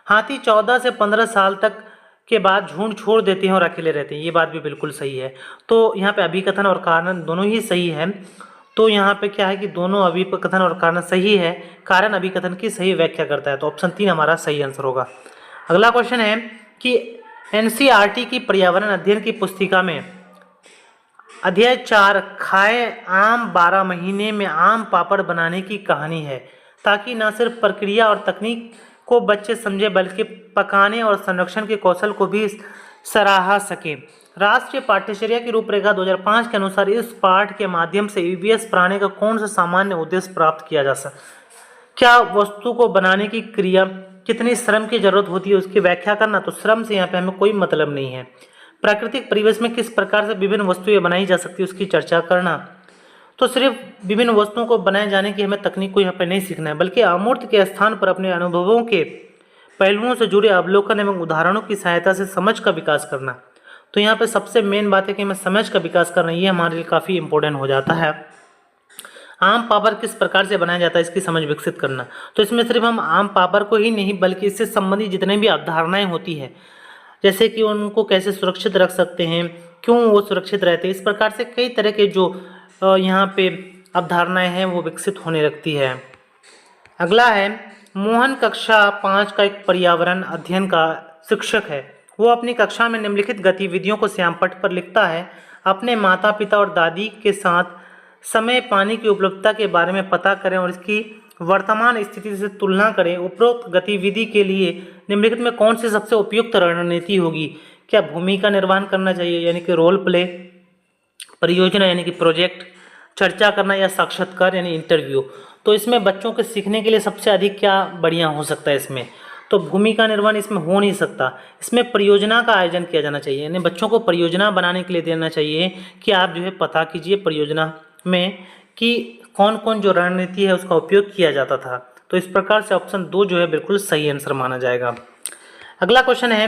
हाथी 14 से 15 साल तक के बाद झुंड छोड़ देते हैं और अकेले रहते हैं, ये बात भी बिल्कुल सही है। तो यहाँ पे अभिकथन और कारण दोनों ही सही है। तो यहाँ पे क्या है कि दोनों अभिकथन और कारण सही है, कारण अभिकथन की सही व्याख्या करता है, तो ऑप्शन 3 हमारा सही आंसर होगा। अगला क्वेश्चन है कि एनसीईआरटी की पर्यावरण अध्ययन की पुस्तिका में अध्याय 4 खाए आम 12 महीने में आम पापड़ बनाने की कहानी है, ताकि न सिर्फ प्रक्रिया और तकनीक को बच्चे समझे बल्कि पकाने और संरक्षण के कौशल को भी सराहा सके। राष्ट्रीय पाठ्यचर्या की रूपरेखा 2005 के अनुसार इस पाठ के माध्यम से ईवीएस पढ़ाने का कौन सा सामान्य उद्देश्य प्राप्त किया जा सकता? क्या वस्तु को बनाने की क्रिया कितनी श्रम की जरूरत होती है उसकी व्याख्या करना, तो श्रम से यहाँ पे हमें कोई मतलब नहीं है। प्राकृतिक परिवेश में किस प्रकार से विभिन्न वस्तुएं बनाई जा सकती है उसकी चर्चा करना। तो सिर्फ विभिन्न वस्तुओं को बनाए जाने की हमें तकनीक को यहाँ पर नहीं सीखना है, बल्कि अमूर्त के स्थान पर अपने अनुभवों के पहलुओं से जुड़े अवलोकन एवं उदाहरणों की सहायता से समझ का विकास करना। तो यहाँ पे सबसे मेन बात है कि हमें समझ का विकास करना, ये हमारे लिए काफ़ी इंपॉर्टेंट हो जाता है। आम पापड़ किस प्रकार से बनाया जाता है इसकी समझ विकसित करना। तो इसमें सिर्फ हम आम पापड़ को ही नहीं बल्कि इससे संबंधित जितने भी अवधारणाएं होती हैं, जैसे कि उनको कैसे सुरक्षित रख सकते हैं, क्यों वो सुरक्षित रहते हैं, इस प्रकार से कई तरह के जो यहाँ पे अवधारणाएं हैं वो विकसित होने लगती है। अगला है मोहन कक्षा 5 का एक पर्यावरण अध्ययन का शिक्षक है। वो अपनी कक्षा में निम्नलिखित गतिविधियों को श्यामपट्ट पर लिखता है। अपने माता पिता और दादी के साथ समय पानी की उपलब्धता के बारे में पता करें और इसकी वर्तमान स्थिति से तुलना करें। उपरोक्त गतिविधि के लिए निम्नलिखित में कौन सी सबसे उपयुक्त रणनीति होगी? क्या भूमिका निर्वहन करना चाहिए यानी कि रोल प्ले, परियोजना यानी कि प्रोजेक्ट, चर्चा करना या साक्षात्कार यानी इंटरव्यू? तो इसमें बच्चों के सीखने के लिए सबसे अधिक क्या बढ़िया हो सकता है इसमें? तो भूमिका निर्वहन इसमें हो नहीं सकता। इसमें परियोजना का आयोजन किया जाना चाहिए, यानी बच्चों को परियोजना बनाने के लिए देना चाहिए कि आप जो है पता कीजिए परियोजना में कि कौन कौन जो रणनीति है उसका उपयोग किया जाता था। तो इस प्रकार से ऑप्शन 2 जो है बिल्कुल सही आंसर माना जाएगा। अगला क्वेश्चन है,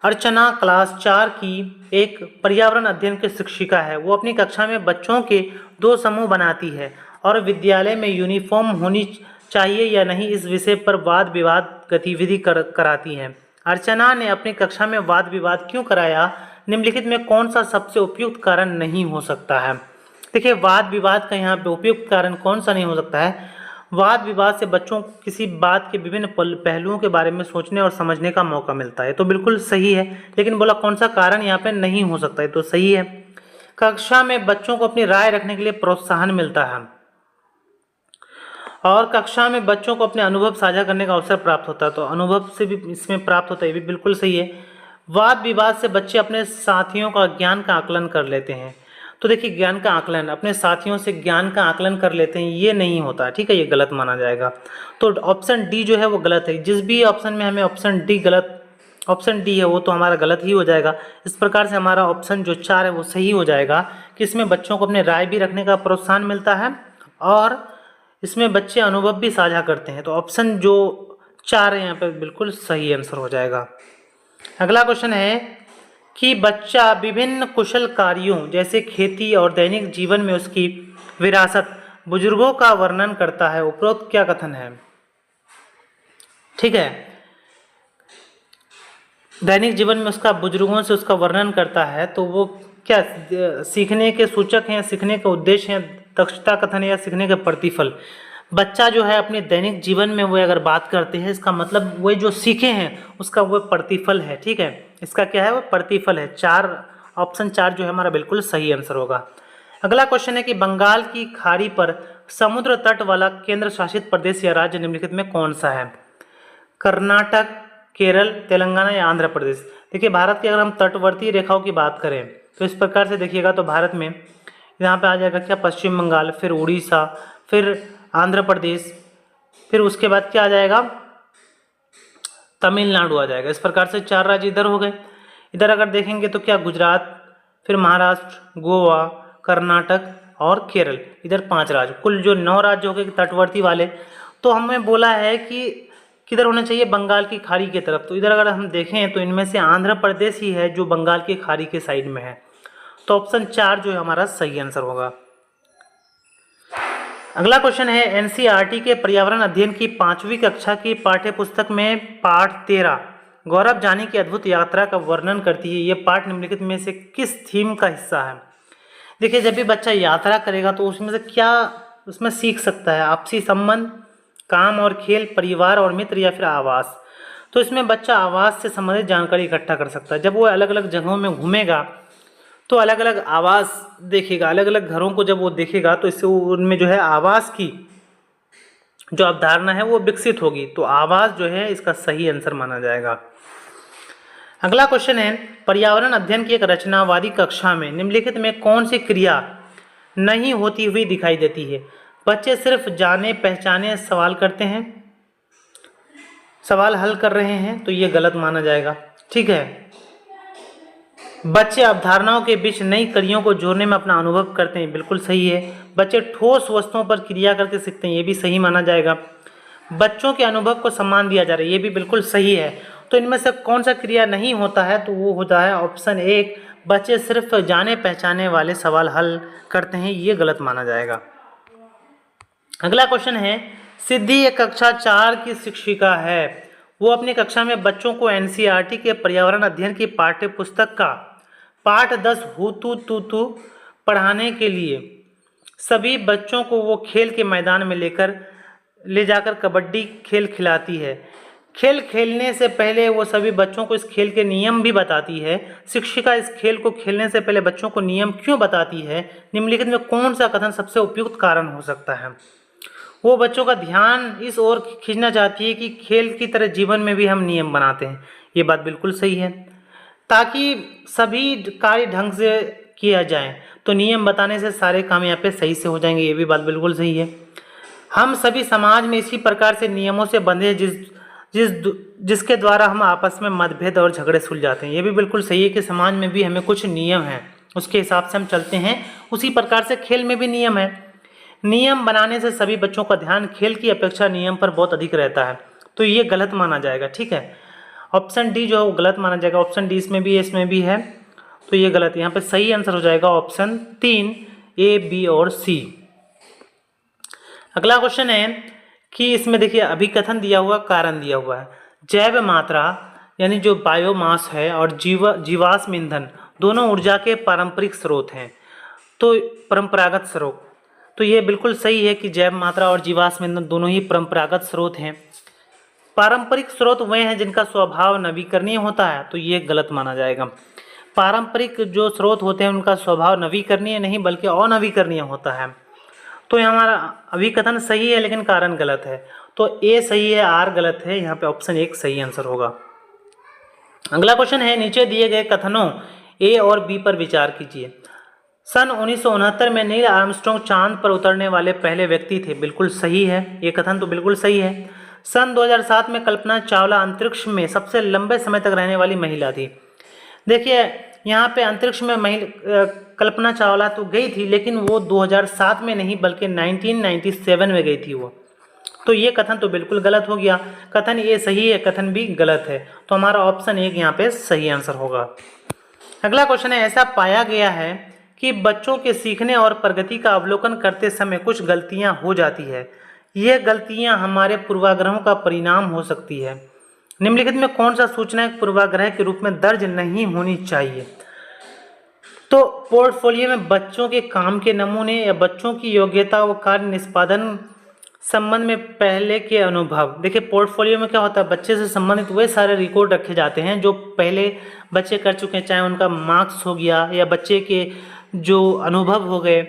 अर्चना क्लास 4 की एक पर्यावरण अध्ययन की शिक्षिका है। वो अपनी कक्षा में बच्चों के 2 समूह बनाती है और विद्यालय में यूनिफॉर्म होनी चाहिए या नहीं इस विषय पर वाद विवाद गतिविधि कराती हैं। अर्चना ने अपनी कक्षा में वाद विवाद क्यों कराया? निम्नलिखित में कौन सा सबसे उपयुक्त कारण नहीं हो सकता है? देखिए, वाद विवाद का यहाँ पे उपयुक्त कारण कौन सा नहीं हो सकता है? वाद विवाद से बच्चों को किसी बात के विभिन्न पहलुओं के बारे में सोचने और समझने का मौका मिलता है, तो बिल्कुल सही है। लेकिन बोला कौन सा कारण यहाँ पे नहीं हो सकता है, तो सही है। कक्षा में बच्चों को अपनी राय रखने के लिए प्रोत्साहन मिलता है और कक्षा में बच्चों को अपने अनुभव साझा करने का अवसर प्राप्त होता है, तो अनुभव से भी इसमें प्राप्त होता है, ये भी बिल्कुल सही है। वाद विवाद से बच्चे अपने साथियों का ज्ञान का आकलन कर लेते हैं। तो देखिए, ज्ञान का आकलन, अपने साथियों से ज्ञान का आकलन कर लेते हैं, ये नहीं होता, ठीक है, ये गलत माना जाएगा। तो ऑप्शन डी जो है वो गलत है। जिस भी ऑप्शन में हमें ऑप्शन डी है वो तो हमारा गलत ही हो जाएगा। इस प्रकार से हमारा ऑप्शन जो 4 है वो सही हो जाएगा कि इसमें बच्चों को अपने राय भी रखने का प्रोत्साहन मिलता है और इसमें बच्चे अनुभव भी साझा करते हैं। तो ऑप्शन जो 4 है यहाँ पे बिल्कुल सही आंसर हो जाएगा। अगला क्वेश्चन है कि बच्चा विभिन्न कुशल कार्यों जैसे खेती और दैनिक जीवन में उसकी विरासत बुजुर्गों का वर्णन करता है। उपरोक्त क्या कथन है? ठीक है, दैनिक जीवन में उसका बुजुर्गों से उसका वर्णन करता है, तो वो क्या सीखने के सूचक हैं, सीखने का उद्देश्य है, दक्षता कथन या सीखने के प्रतिफल? बच्चा जो है अपने दैनिक जीवन में वो अगर बात करते हैं, इसका मतलब वो जो सीखे हैं उसका वो प्रतिफल है। ठीक है, इसका क्या है? वो प्रतिफल है। ऑप्शन 4 जो है हमारा बिल्कुल सही आंसर होगा। अगला क्वेश्चन है कि बंगाल की खाड़ी पर समुद्र तट वाला केंद्र शासित प्रदेश या राज्य निम्नलिखित में कौन सा है? कर्नाटक, केरल, तेलंगाना या आंध्र प्रदेश? देखिए, भारत की अगर हम तटवर्ती रेखाओं की बात करें तो इस प्रकार से देखिएगा, तो भारत में यहाँ पे आ जाएगा क्या? पश्चिम बंगाल, फिर उड़ीसा, फिर आंध्र प्रदेश, फिर उसके बाद क्या आ जाएगा? तमिलनाडु आ जाएगा। इस प्रकार से 4 राज्य इधर हो गए। इधर अगर देखेंगे तो क्या? गुजरात, फिर महाराष्ट्र, गोवा, कर्नाटक और केरल, इधर 5 राज्य, कुल जो 9 राज्य हो गए तटवर्ती वाले। तो हमें बोला है कि किधर होना चाहिए? बंगाल की खाड़ी की तरफ। तो इधर अगर हम देखें तो इनमें से आंध्र प्रदेश ही है जो बंगाल की खाड़ी के साइड में है। तो ऑप्शन 4 जो है हमारा सही आंसर होगा। अगला क्वेश्चन है, एनसीईआरटी के पर्यावरण अध्ययन की 5वीं कक्षा की पाठ्यपुस्तक में पाठ 13 गौरव जानी की अद्भुत यात्रा का वर्णन करती है। ये पाठ निम्नलिखित में से किस थीम का हिस्सा है? देखिए, जब भी बच्चा यात्रा करेगा तो उसमें से क्या उसमें सीख सकता है? आपसी संबंध, काम और खेल, परिवार और मित्र, या फिर आवास? तो इसमें बच्चा आवास से संबंधित जानकारी इकट्ठा कर सकता है। जब वो अलग अलग जगहों में घूमेगा तो अलग अलग आवास देखेगा, अलग अलग घरों को जब वो देखेगा तो इससे उनमें जो है आवास की जो अवधारणा है वो विकसित होगी। तो आवास जो है इसका सही आंसर माना जाएगा। अगला क्वेश्चन है, पर्यावरण अध्ययन की एक रचनावादी कक्षा में निम्नलिखित में कौन सी क्रिया नहीं होती हुई दिखाई देती है? बच्चे सिर्फ जाने पहचाने सवाल करते हैं, सवाल हल कर रहे हैं, तो ये गलत माना जाएगा। ठीक है, बच्चे अवधारणाओं के बीच नई कड़ियों को जोड़ने में अपना अनुभव करते हैं, बिल्कुल सही है। बच्चे ठोस वस्तुओं पर क्रिया करके सीखते हैं, ये भी सही माना जाएगा। बच्चों के अनुभव को सम्मान दिया जा रहा है, ये भी बिल्कुल सही है। तो इनमें से कौन सा क्रिया नहीं होता है? तो वो होता है ऑप्शन 1, बच्चे सिर्फ जाने पहचाने वाले सवाल हल करते हैं, ये गलत माना जाएगा। अगला क्वेश्चन है, सिद्धि एक कक्षा 4 की शिक्षिका है। वो अपनी कक्षा में बच्चों को एनसीईआरटी के पर्यावरण अध्ययन की पाठ्य पुस्तक का पाठ 10 हुतू तुतु पढ़ाने के लिए सभी बच्चों को वो खेल के मैदान में ले जाकर कबड्डी खेल खिलाती है। खेल खेलने से पहले वो सभी बच्चों को इस खेल के नियम भी बताती है। शिक्षिका इस खेल को खेलने से पहले बच्चों को नियम क्यों बताती है? निम्नलिखित में कौन सा कथन सबसे उपयुक्त कारण हो सकता है? वो बच्चों का ध्यान इस ओर खींचना चाहती है कि खेल की तरह जीवन में भी हम नियम बनाते हैं। ये बात बिल्कुल सही है, ताकि सभी कार्य ढंग से किया जाए। तो नियम बताने से सारे काम यहाँ पे सही से हो जाएंगे, ये भी बात बिल्कुल सही है। हम सभी समाज में इसी प्रकार से नियमों से बंधे हैं जिसके द्वारा हम आपस में मतभेद और झगड़े सुलझाते हैं। ये भी बिल्कुल सही है कि समाज में भी हमें कुछ नियम हैं, उसके हिसाब से हम चलते हैं। उसी प्रकार से खेल में भी नियम है। नियम बनाने से सभी बच्चों का ध्यान खेल की अपेक्षा नियम पर बहुत अधिक रहता है, तो ये गलत माना जाएगा। ठीक है, ऑप्शन डी जो है वो गलत माना जाएगा। ऑप्शन डी इसमें भी है, तो ये गलत है। यहाँ पे सही आंसर हो जाएगा ऑप्शन 3, ए, बी और सी। अगला क्वेश्चन है कि इसमें देखिए अभिकथन दिया हुआ, कारण दिया हुआ है। जैव मात्रा यानी जो बायोमास है और जीवाश्म ईंधन दोनों ऊर्जा के पारंपरिक स्रोत हैं, तो परंपरागत स्रोत। तो ये बिल्कुल सही है कि जैव मात्रा और जीवाश्म ईंधन दोनों ही परंपरागत स्रोत हैं। पारंपरिक स्रोत वे हैं जिनका स्वभाव नवीकरणीय होता है, तो ये गलत माना जाएगा। पारंपरिक जो स्रोत होते हैं उनका स्वभाव नवीकरणीय नहीं बल्कि अनवीकरणीय होता है। तो ये हमारा अभिकथन सही है लेकिन कारण गलत है, तो ए सही है, आर गलत है। यहाँ पे ऑप्शन 1 सही आंसर होगा। अगला क्वेश्चन है, नीचे दिए गए कथनों ए और बी पर विचार कीजिए। सन 1969 में नील आर्मस्ट्रॉन्ग चांद पर उतरने वाले पहले व्यक्ति थे, बिल्कुल सही है, ये कथन तो बिल्कुल सही है। सन 2007 में कल्पना चावला अंतरिक्ष में सबसे लंबे समय तक रहने वाली महिला थी। देखिए यहाँ पे अंतरिक्ष में कल्पना चावला तो गई थी, लेकिन वो 2007 में नहीं बल्कि 1997 में गई थी वो। तो ये कथन तो बिल्कुल गलत हो गया। कथन ये सही है, कथन भी गलत है, तो हमारा ऑप्शन 1 यहाँ पे सही आंसर होगा। अगला क्वेश्चन है, ऐसा पाया गया है कि बच्चों के सीखने और प्रगति का अवलोकन करते समय कुछ गलतियां हो जाती है। ये गलतियां हमारे पूर्वाग्रहों का परिणाम हो सकती है। निम्नलिखित में कौन सा सूचना एक पूर्वाग्रह के रूप में दर्ज नहीं होनी चाहिए? तो पोर्टफोलियो में बच्चों के काम के नमूने या बच्चों की योग्यता व कार्य निष्पादन संबंध में पहले के अनुभव। देखिए पोर्टफोलियो में क्या होता है, बच्चे से संबंधित वे सारे रिकॉर्ड रखे जाते हैं जो पहले बच्चे कर चुके हैं, चाहे उनका मार्क्स हो गया या बच्चे के जो अनुभव हो गए,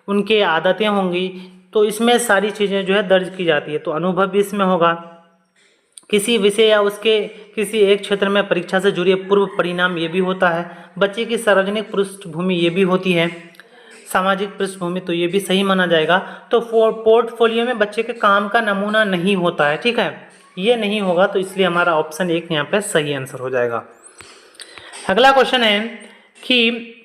उनके आदतें होंगी, तो इसमें सारी चीज़ें जो है दर्ज की जाती है। तो अनुभव भी इसमें होगा, किसी विषय या उसके किसी एक क्षेत्र में परीक्षा से जुड़े पूर्व परिणाम ये भी होता है, बच्चे की सार्वजनिक पृष्ठभूमि ये भी होती है, सामाजिक पृष्ठभूमि, तो ये भी सही माना जाएगा। तो पोर्टफोलियो में बच्चे के काम का नमूना नहीं होता है, ठीक है, ये नहीं होगा, तो इसलिए हमारा ऑप्शन 1 यहाँ पे सही आंसर हो जाएगा। अगला क्वेश्चन है कि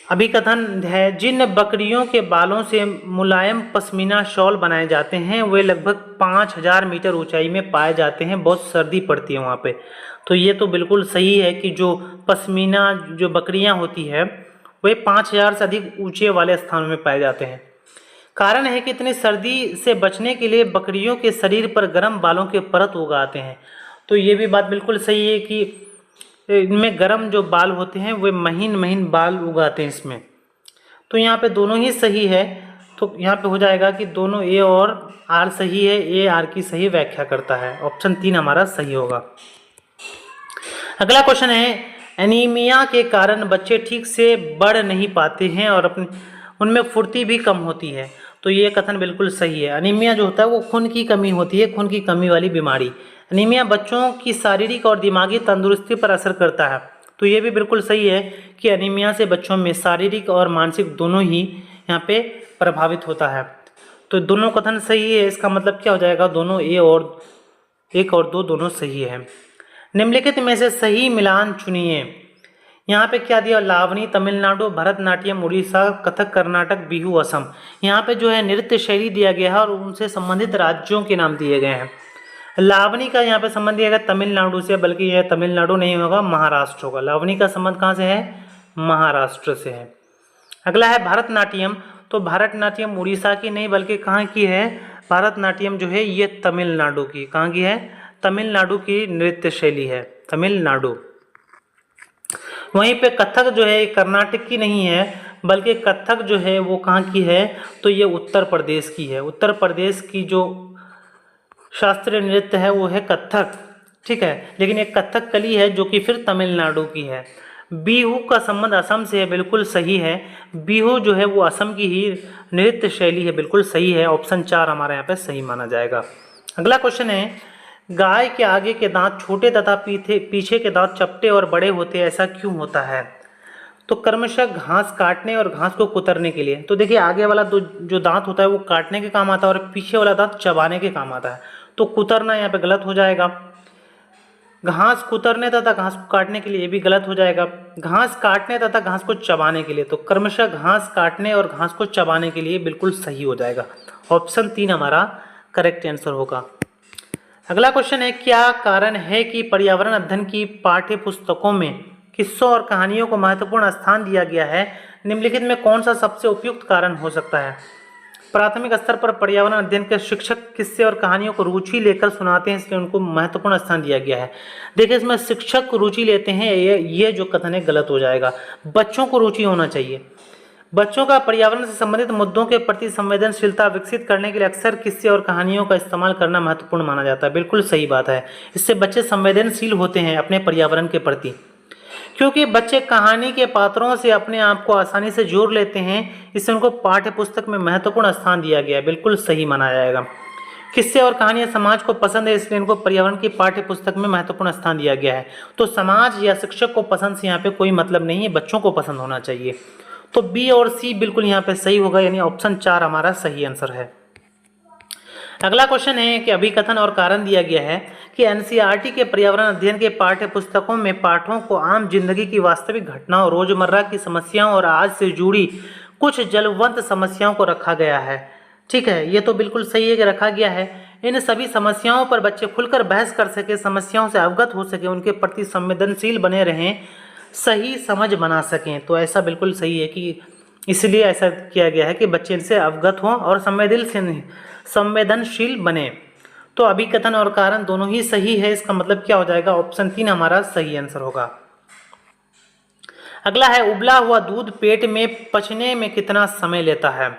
अभिकथन है, जिन बकरियों के बालों से मुलायम पश्मीना शॉल बनाए जाते हैं वे लगभग 5000 मीटर ऊंचाई में पाए जाते हैं, बहुत सर्दी पड़ती है वहाँ पे। तो ये तो बिल्कुल सही है कि जो पश्मीना जो बकरियाँ होती है वे 5000 से अधिक ऊंचे वाले स्थानों में पाए जाते हैं। कारण है कि इतनी सर्दी से बचने के लिए बकरियों के शरीर पर गर्म बालों के परत उगाते हैं। तो ये भी बात बिल्कुल सही है कि इनमें गर्म जो बाल होते हैं वे महीन महीन बाल उगाते हैं इसमें। तो यहाँ पे दोनों ही सही है, तो यहाँ पे हो जाएगा कि दोनों ए और आर सही है, ए आर की सही व्याख्या करता है, ऑप्शन 3 हमारा सही होगा। अगला क्वेश्चन है, एनीमिया के कारण बच्चे ठीक से बढ़ नहीं पाते हैं और उनमें फुर्ती भी कम होती है। तो ये कथन बिल्कुल सही है। एनीमिया जो होता है वो खून की कमी होती है, खून की कमी वाली बीमारी। एनीमिया बच्चों की शारीरिक और दिमागी तंदुरुस्ती पर असर करता है। तो ये भी बिल्कुल सही है कि एनीमिया से बच्चों में शारीरिक और मानसिक दोनों ही यहाँ पे प्रभावित होता है। तो दोनों कथन सही है, इसका मतलब क्या हो जाएगा, दोनों ए और 1 और 2 दोनों सही है। निम्नलिखित में से सही मिलान चुनिए। यहाँ पे क्या दिया, लावनी तमिलनाडु, भरतनाट्यम उड़ीसा, कथक कर्नाटक, बिहू असम। यहाँ पे जो है नृत्य शैली दिया गया है और उनसे संबंधित राज्यों के नाम दिए गए हैं। लावनी का यहाँ पे संबंध दिया गया तमिलनाडु से, बल्कि यह तमिलनाडु नहीं होगा, महाराष्ट्र होगा। लावनी का संबंध कहाँ से है, महाराष्ट्र से है। अगला है भरतनाट्यम। तो भरतनाट्यम उड़ीसा की नहीं बल्कि कहाँ की है, भरतनाट्यम जो है ये तमिलनाडु की, कहाँ की है, तमिलनाडु की नृत्य शैली है, तमिलनाडु। वहीं पे कथक जो है कर्नाटक की नहीं है बल्कि कथक जो है वो कहाँ की है, तो ये उत्तर प्रदेश की है। उत्तर प्रदेश की जो शास्त्रीय नृत्य है वो है कथक, ठीक है, लेकिन एक कथक कली है जो कि फिर तमिलनाडु की है। बिहू का संबंध असम से है, बिल्कुल सही है। बिहू जो है वो असम की ही नृत्य शैली है, बिल्कुल सही है। ऑप्शन 4 हमारा यहाँ पे सही माना जाएगा। अगला क्वेश्चन है, गाय के आगे के दांत छोटे तथा पीछे के दांत चपटे और बड़े होते हैं, ऐसा क्यों होता है? तो क्रमशः घास काटने और घास को कुतरने के लिए। तो देखिए आगे वाला जो दांत होता है वो काटने के काम आता है और पीछे वाला दांत चबाने के काम आता है, तो कुतरना यहाँ पे गलत हो जाएगा। घास कुतरने तथा घास को काटने के लिए, ये भी गलत हो जाएगा। घास काटने तथा घास को चबाने के लिए, तो क्रमशः घास काटने और घास को चबाने के लिए बिल्कुल सही हो जाएगा। ऑप्शन 3 हमारा करेक्ट आंसर होगा। अगला क्वेश्चन है, क्या कारण है कि पर्यावरण अध्ययन की पाठ्य पुस्तकों में किस्सों और कहानियों को महत्वपूर्ण स्थान दिया गया है? निम्नलिखित में कौन सा सबसे उपयुक्त कारण हो सकता है? प्राथमिक स्तर पर पर्यावरण अध्ययन के शिक्षक किस्से और कहानियों को रुचि लेकर सुनाते हैं, इसलिए उनको महत्वपूर्ण स्थान दिया गया है। देखिए इसमें शिक्षक रुचि लेते हैं, ये जो कथन है गलत हो जाएगा। बच्चों को रुचि होना चाहिए। बच्चों का पर्यावरण से संबंधित मुद्दों के प्रति संवेदनशीलता विकसित करने के लिए अक्सर किस्से और कहानियों का इस्तेमाल करना महत्वपूर्ण माना जाता है। बिल्कुल सही बात है, इससे बच्चे संवेदनशील होते हैं अपने पर्यावरण के प्रति, क्योंकि बच्चे कहानी के पात्रों से अपने आप को आसानी से जोड़ लेते हैं, इससे उनको पाठ्य पुस्तक में महत्वपूर्ण स्थान दिया गया है। बिल्कुल सही माना जाएगा। किस्से और कहानियां समाज को पसंद है, इसलिए इनको पर्यावरण की पाठ्य पुस्तक में महत्वपूर्ण स्थान दिया गया है। तो समाज या शिक्षक को पसंद से यहाँ पे कोई मतलब नहीं है, बच्चों को पसंद होना चाहिए। तो बी और सी बिल्कुल यहाँ पे सही होगा, यानी ऑप्शन 4 हमारा सही आंसर है। अगला क्वेश्चन है कि अभिकथन और कारण दिया गया है कि एनसीईआरटी के पर्यावरण अध्ययन के पाठ्य पुस्तकों में पाठों को आम जिंदगी की वास्तविक घटनाओं, रोजमर्रा की समस्याओं और आज से जुड़ी कुछ जलवंत समस्याओं को रखा गया है। ठीक है, ये तो बिल्कुल सही है कि रखा गया है। इन सभी समस्याओं पर बच्चे खुलकर बहस कर सके, समस्याओं से अवगत हो सके, उनके प्रति संवेदनशील बने रहें, सही समझ बना सकें। तो ऐसा बिल्कुल सही है कि इसलिए ऐसा किया गया है कि बच्चे इनसे अवगत हों और संवेदनशील बने। तो अभिकथन और कारण दोनों ही सही है, इसका मतलब क्या हो जाएगा? ऑप्शन 3 हमारा सही आंसर होगा। अगला है, उबला हुआ दूध पेट में पचने में कितना समय लेता है?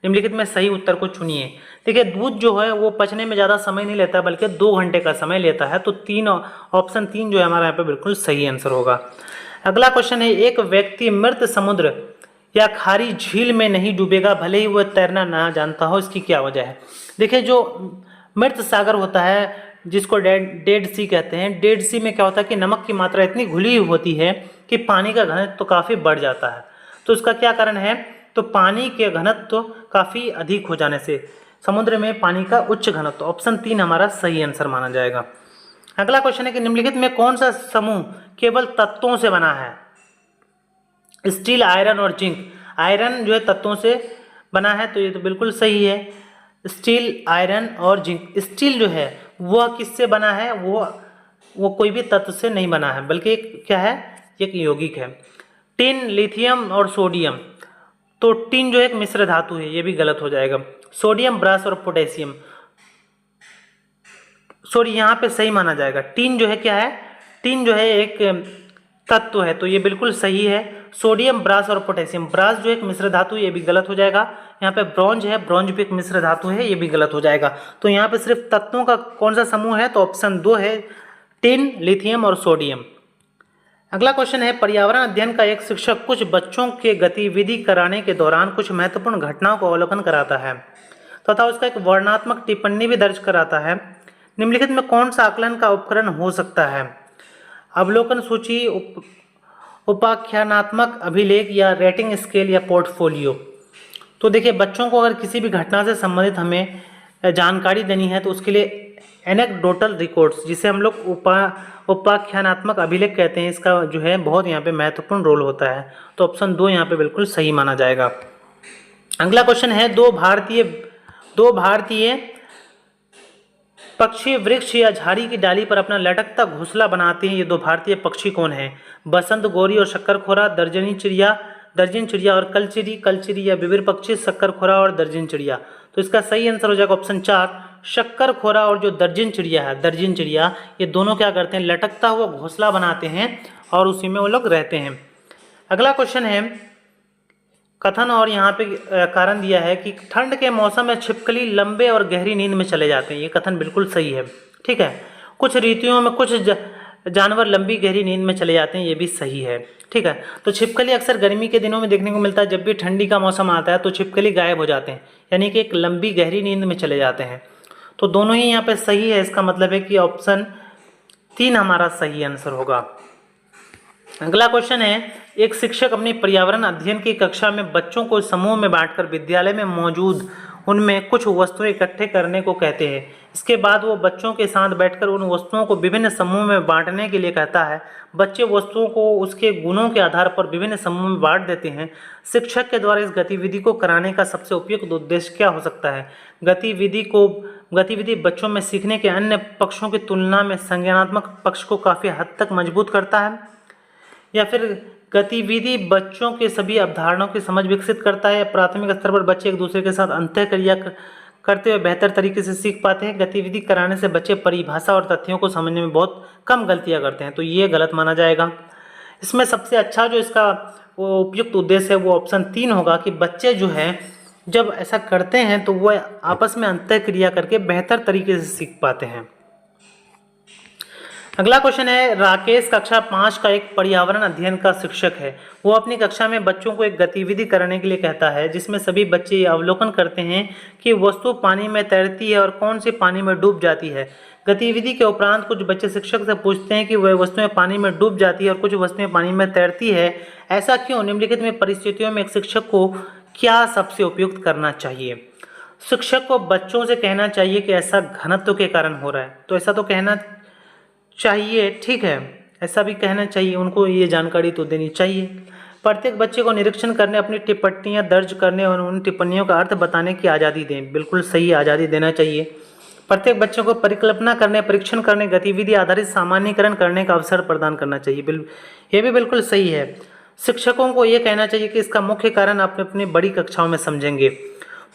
निम्नलिखित में सही उत्तर को चुनिए। देखिए दूध जो है वो पचने में ज़्यादा समय नहीं लेता बल्कि 2 घंटे का समय लेता है। तो ऑप्शन 3 जो है हमारा यहाँ पे बिल्कुल सही आंसर होगा। अगला क्वेश्चन है, एक व्यक्ति मृत समुद्र या खारी झील में नहीं डूबेगा भले ही वह तैरना ना जानता हो, इसकी क्या वजह है? देखिए जो मृत सागर होता है जिसको डेड सी कहते हैं, डेड सी में क्या होता है कि नमक की मात्रा इतनी घुली हुई होती है कि पानी का घनत्व तो काफ़ी बढ़ जाता है। तो इसका क्या कारण है? तो पानी के घनत्व तो काफ़ी अधिक हो जाने से समुद्र में पानी का उच्च घनत्व। ऑप्शन 3 हमारा सही आंसर माना जाएगा। अगला क्वेश्चन है कि निम्नलिखित में कौन सा समूह केवल तत्वों से बना है? स्टील, आयरन और जिंक। आयरन जो है तत्वों से बना है, तो ये तो बिल्कुल सही है। स्टील, आयरन और जिंक। स्टील जो है वह किससे बना है? वो कोई भी तत्व से नहीं बना है बल्कि क्या है? एक यौगिक है। टिन, लिथियम और सोडियम। तो टिन जो एक मिश्र धातु है, ये भी गलत हो जाएगा। सोडियम, ब्रास और पोटेशियम, सॉरी यहाँ पे सही माना जाएगा। टिन जो है क्या है? टिन जो है एक तत्व है, तो ये बिल्कुल सही है। सोडियम, ब्रास और पोटेशियम। ब्रास जो एक मिश्र धातु, ये भी गलत हो जाएगा। यहाँ पे ब्रॉन्ज है, ब्रॉन्ज भी एक मिश्र धातु है, ये भी गलत हो जाएगा। तो यहाँ पे सिर्फ तत्वों का कौन सा समूह है? तो ऑप्शन 2 है, टिन, लिथियम और सोडियम। अगला क्वेश्चन है, पर्यावरण अध्ययन का एक शिक्षक कुछ बच्चों के गतिविधि कराने के दौरान कुछ महत्वपूर्ण घटनाओं को अवलोकन कराता है तथा उसका एक वर्णनात्मक टिप्पणी भी दर्ज कराता है। निम्नलिखित में कौन सा आकलन का उपकरण हो सकता है? अवलोकन सूची, उपाख्यानात्मक अभिलेख या रेटिंग स्केल या पोर्टफोलियो। तो देखिए बच्चों को अगर किसी भी घटना से संबंधित हमें जानकारी देनी है तो उसके लिए एनेक्डोटल रिकॉर्ड्स, जिसे हम लोग उपाख्यानात्मक अभिलेख कहते हैं, इसका जो है बहुत यहाँ पे महत्वपूर्ण रोल होता है। तो ऑप्शन 2 यहाँ पे बिल्कुल सही माना जाएगा। अगला क्वेश्चन है, दो भारतीय पक्षी वृक्ष या झाड़ी की डाली पर अपना लटकता घोंसला बनाते हैं। ये 2 भारतीय पक्षी कौन है? बसंत गोरी और शक्करखोरा, दर्जन चिड़िया और कलचिरी या बिबिर पक्षी, शक्करखोरा और दर्जन चिड़िया। तो इसका सही आंसर हो जाएगा ऑप्शन 4, शक्करखोरा और जो दर्जन चिड़िया है, दर्जन चिड़िया, ये दोनों क्या करते हैं? लटकता हुआ घोंसला बनाते हैं और उसी में वो लोग रहते हैं। अगला क्वेश्चन है, कथन और यहाँ पे कारण दिया है कि ठंड के मौसम में छिपकली लंबे और गहरी नींद में चले जाते हैं। ये कथन बिल्कुल सही है। ठीक है, कुछ ऋतुओं में कुछ जानवर लंबी गहरी नींद में चले जाते हैं, ये भी सही है। ठीक है, तो छिपकली अक्सर गर्मी के दिनों में देखने को मिलता है। जब भी ठंडी का मौसम आता है तो छिपकली गायब हो जाते हैं, यानी कि एक लंबी गहरी नींद में चले जाते हैं। तो दोनों ही यहाँ पे सही है, इसका मतलब है कि ऑप्शन 3 हमारा सही आंसर होगा। अगला क्वेश्चन है, एक शिक्षक अपनी पर्यावरण अध्ययन की कक्षा में बच्चों को समूह में बांटकर विद्यालय में मौजूद उनमें कुछ वस्तुएं इकट्ठे करने को कहते हैं। इसके बाद वो बच्चों के साथ बैठकर उन वस्तुओं को विभिन्न समूह में बांटने के लिए कहता है। बच्चे वस्तुओं को उसके गुणों के आधार पर विभिन्न समूह में बांट देते हैं। शिक्षक के द्वारा इस गतिविधि को कराने का सबसे उपयुक्त उद्देश्य क्या हो सकता है? गतिविधि बच्चों में सीखने के अन्य पक्षों की तुलना में संज्ञानात्मक पक्ष को काफ़ी हद तक मजबूत करता है, या फिर गतिविधि बच्चों के सभी अवधारणाओं की समझ विकसित करता है। प्राथमिक स्तर पर बच्चे एक दूसरे के साथ अंतःक्रिया करते हुए बेहतर तरीके से सीख पाते हैं। गतिविधि कराने से बच्चे परिभाषा और तथ्यों को समझने में बहुत कम गलतियां करते हैं, तो ये गलत माना जाएगा। इसमें सबसे अच्छा जो इसका वो उपयुक्त उद्देश्य है वो ऑप्शन 3 होगा कि बच्चे जो है जब ऐसा करते हैं तो वह आपस में अंतःक्रिया करके बेहतर तरीके से सीख पाते हैं। अगला क्वेश्चन है, राकेश कक्षा 5 का एक पर्यावरण अध्ययन का शिक्षक है। वो अपनी कक्षा में बच्चों को एक गतिविधि करने के लिए कहता है जिसमें सभी बच्चे ये अवलोकन करते हैं कि वस्तु पानी में तैरती है और कौन सी पानी में डूब जाती है। गतिविधि के उपरांत कुछ बच्चे शिक्षक से पूछते हैं कि वह वस्तुएं पानी में डूब जाती है और कुछ वस्तुएं पानी में तैरती है, ऐसा क्यों? निम्नलिखित में परिस्थितियों में एक शिक्षक को क्या सबसे उपयुक्त करना चाहिए? शिक्षक को बच्चों से कहना चाहिए कि ऐसा घनत्व के कारण हो रहा है, तो ऐसा तो कहना चाहिए, ठीक है, ऐसा भी कहना चाहिए, उनको ये जानकारी तो देनी चाहिए। प्रत्येक बच्चे को निरीक्षण करने, अपनी टिप्पणियां दर्ज करने और उन टिप्पणियों का अर्थ बताने की आज़ादी दें। बिल्कुल सही, आज़ादी देना चाहिए। प्रत्येक बच्चों को परिकल्पना करने, परीक्षण करने, गतिविधि आधारित सामान्यीकरण करने का अवसर प्रदान करना चाहिए। ये भी बिल्कुल सही है। शिक्षकों को ये कहना चाहिए कि इसका मुख्य कारण आप अपनी बड़ी कक्षाओं में समझेंगे,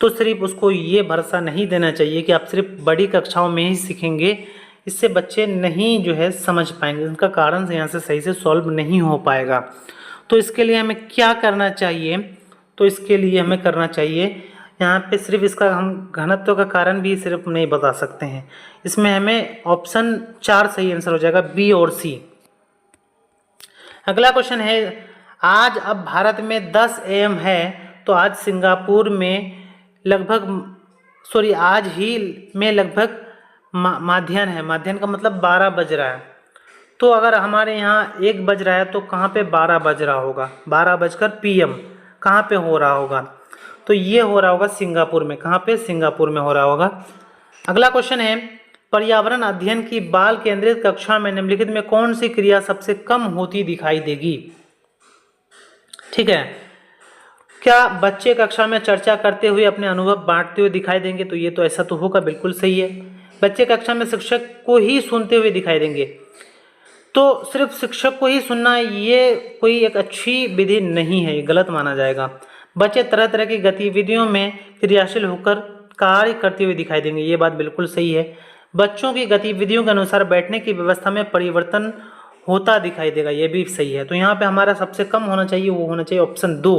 तो सिर्फ उसको ये भरोसा नहीं देना चाहिए कि आप सिर्फ बड़ी कक्षाओं में ही सीखेंगे, इससे बच्चे नहीं जो है समझ पाएंगे, उनका कारण यहाँ से सही से सॉल्व नहीं हो पाएगा। तो इसके लिए हमें क्या करना चाहिए? तो इसके लिए हमें करना चाहिए, यहाँ पे सिर्फ इसका हम घनत्व का कारण भी सिर्फ नहीं बता सकते हैं, इसमें हमें ऑप्शन 4 सही आंसर हो जाएगा, बी और सी। अगला क्वेश्चन है, आज अब भारत में 10 AM है तो आज सिंगापुर में आज ही में लगभग माध्याह्न है। माध्याह्न का मतलब 12 बज रहा है, तो अगर हमारे यहाँ 1 बज रहा है तो कहाँ पे 12 बज रहा होगा? 12 बजकर PM कहाँ पे हो रहा होगा? तो ये हो रहा होगा सिंगापुर में। कहाँ पे? सिंगापुर में हो रहा होगा। अगला क्वेश्चन है, पर्यावरण अध्ययन की बाल केंद्रित कक्षा में निम्नलिखित में कौन सी क्रिया सबसे कम होती दिखाई देगी? ठीक है, क्या बच्चे कक्षा में चर्चा करते हुए अपने अनुभव बांटते हुए दिखाई देंगे? तो ये तो ऐसा तो होगा, बिल्कुल सही है। बच्चे कक्षा में शिक्षक को ही सुनते हुए दिखाई देंगे, तो सिर्फ शिक्षक को ही सुनना ये कोई एक अच्छी विधि नहीं है, ये गलत माना जाएगा। बच्चे तरह तरह की गतिविधियों में क्रियाशील होकर कार्य करते हुए दिखाई देंगे, ये बात बिल्कुल सही है। बच्चों की गतिविधियों के अनुसार बैठने की व्यवस्था में परिवर्तन होता दिखाई देगा, ये भी सही है। तो यहाँ पे हमारा सबसे कम होना चाहिए, वो होना चाहिए ऑप्शन 2।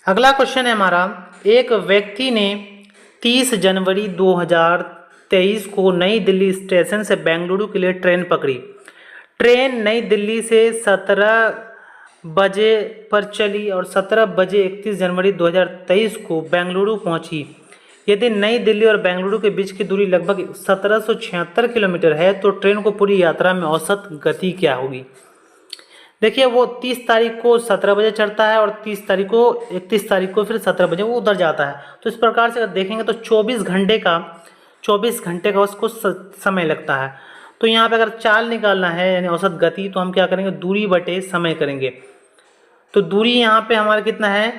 अगला क्वेश्चन है हमारा, एक व्यक्ति ने 30 जनवरी 2023 को नई दिल्ली स्टेशन से बेंगलुरु के लिए ट्रेन पकड़ी। ट्रेन नई दिल्ली से 17 बजे पर चली और 17 बजे 31 जनवरी 2023 को बेंगलुरु पहुंची। यदि नई दिल्ली और बेंगलुरु के बीच की दूरी लगभग 1776 किलोमीटर है तो ट्रेन को पूरी यात्रा में औसत गति क्या होगी? देखिए, वो 30 तारीख को 17 बजे चढ़ता है और 30 तारीख को 31 तारीख को फिर 17 बजे वो उधर जाता है। तो इस प्रकार से अगर देखेंगे तो 24 घंटे का उसको समय लगता है। तो यहाँ पे अगर चाल निकालना है यानी औसत गति, तो हम क्या करेंगे? दूरी बटे समय करेंगे। तो दूरी यहाँ पे हमारा कितना है?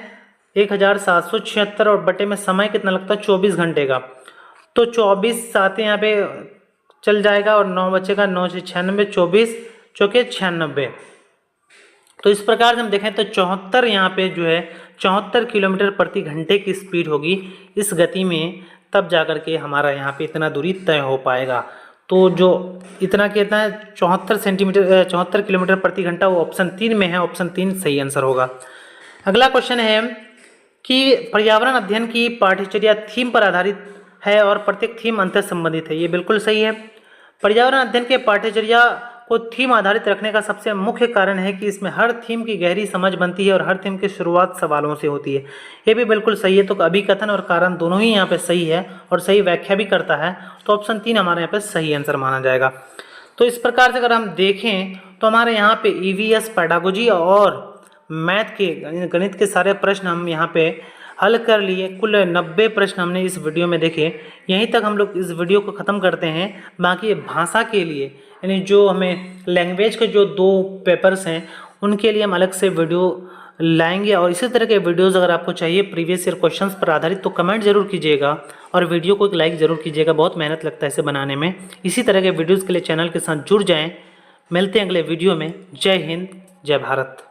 1776 और बटे में समय कितना लगता है? 24 घंटे का। तो 24 साथ यहाँ पे चल जाएगा और 9 बचेगा, 9 से 96, 24 चौके 96। तो इस प्रकार से हम देखें तो 74 यहाँ पे जो है 74 किलोमीटर प्रति घंटे की स्पीड होगी इस गति में, तब जाकर के हमारा यहाँ पे इतना दूरी तय हो पाएगा। तो जो इतना कितना है 74 किलोमीटर प्रति घंटा, वो ऑप्शन 3 में है। ऑप्शन 3 सही आंसर होगा। अगला क्वेश्चन है कि पर्यावरण अध्ययन की पाठ्यचर्या थीम पर आधारित है और प्रत्येक थीम अंतर संबंधित है। ये बिल्कुल सही है। पर्यावरण अध्ययन के पाठ्यचर्या को थीम आधारित रखने का सबसे मुख्य कारण है कि इसमें हर थीम की गहरी समझ बनती है और हर थीम की शुरुआत सवालों से होती है। ये भी बिल्कुल सही है। तो अभिकथन और कारण दोनों ही यहाँ पे सही है और सही व्याख्या भी करता है। तो ऑप्शन 3 हमारे यहाँ पे सही आंसर माना जाएगा। तो इस प्रकार से अगर हम देखें तो हमारे यहाँ पे ईवीएस पेडागोजी और मैथ के गणित के सारे प्रश्न हम यहाँ पे हल कर लिए। कुल 90 प्रश्न हमने इस वीडियो में देखे। यहीं तक हम लोग इस वीडियो को ख़त्म करते हैं। बाकी भाषा के लिए यानी जो हमें लैंग्वेज के जो 2 पेपर्स हैं उनके लिए हम अलग से वीडियो लाएंगे। और इसी तरह के वीडियोस अगर आपको चाहिए प्रीवियस ईयर क्वेश्चंस पर आधारित तो कमेंट जरूर कीजिएगा और वीडियो को एक लाइक ज़रूर कीजिएगा। बहुत मेहनत लगता है इसे बनाने में। इसी तरह के वीडियोज़ के लिए चैनल के साथ जुड़ जाएँ। मिलते हैं अगले वीडियो में। जय हिंद, जय भारत।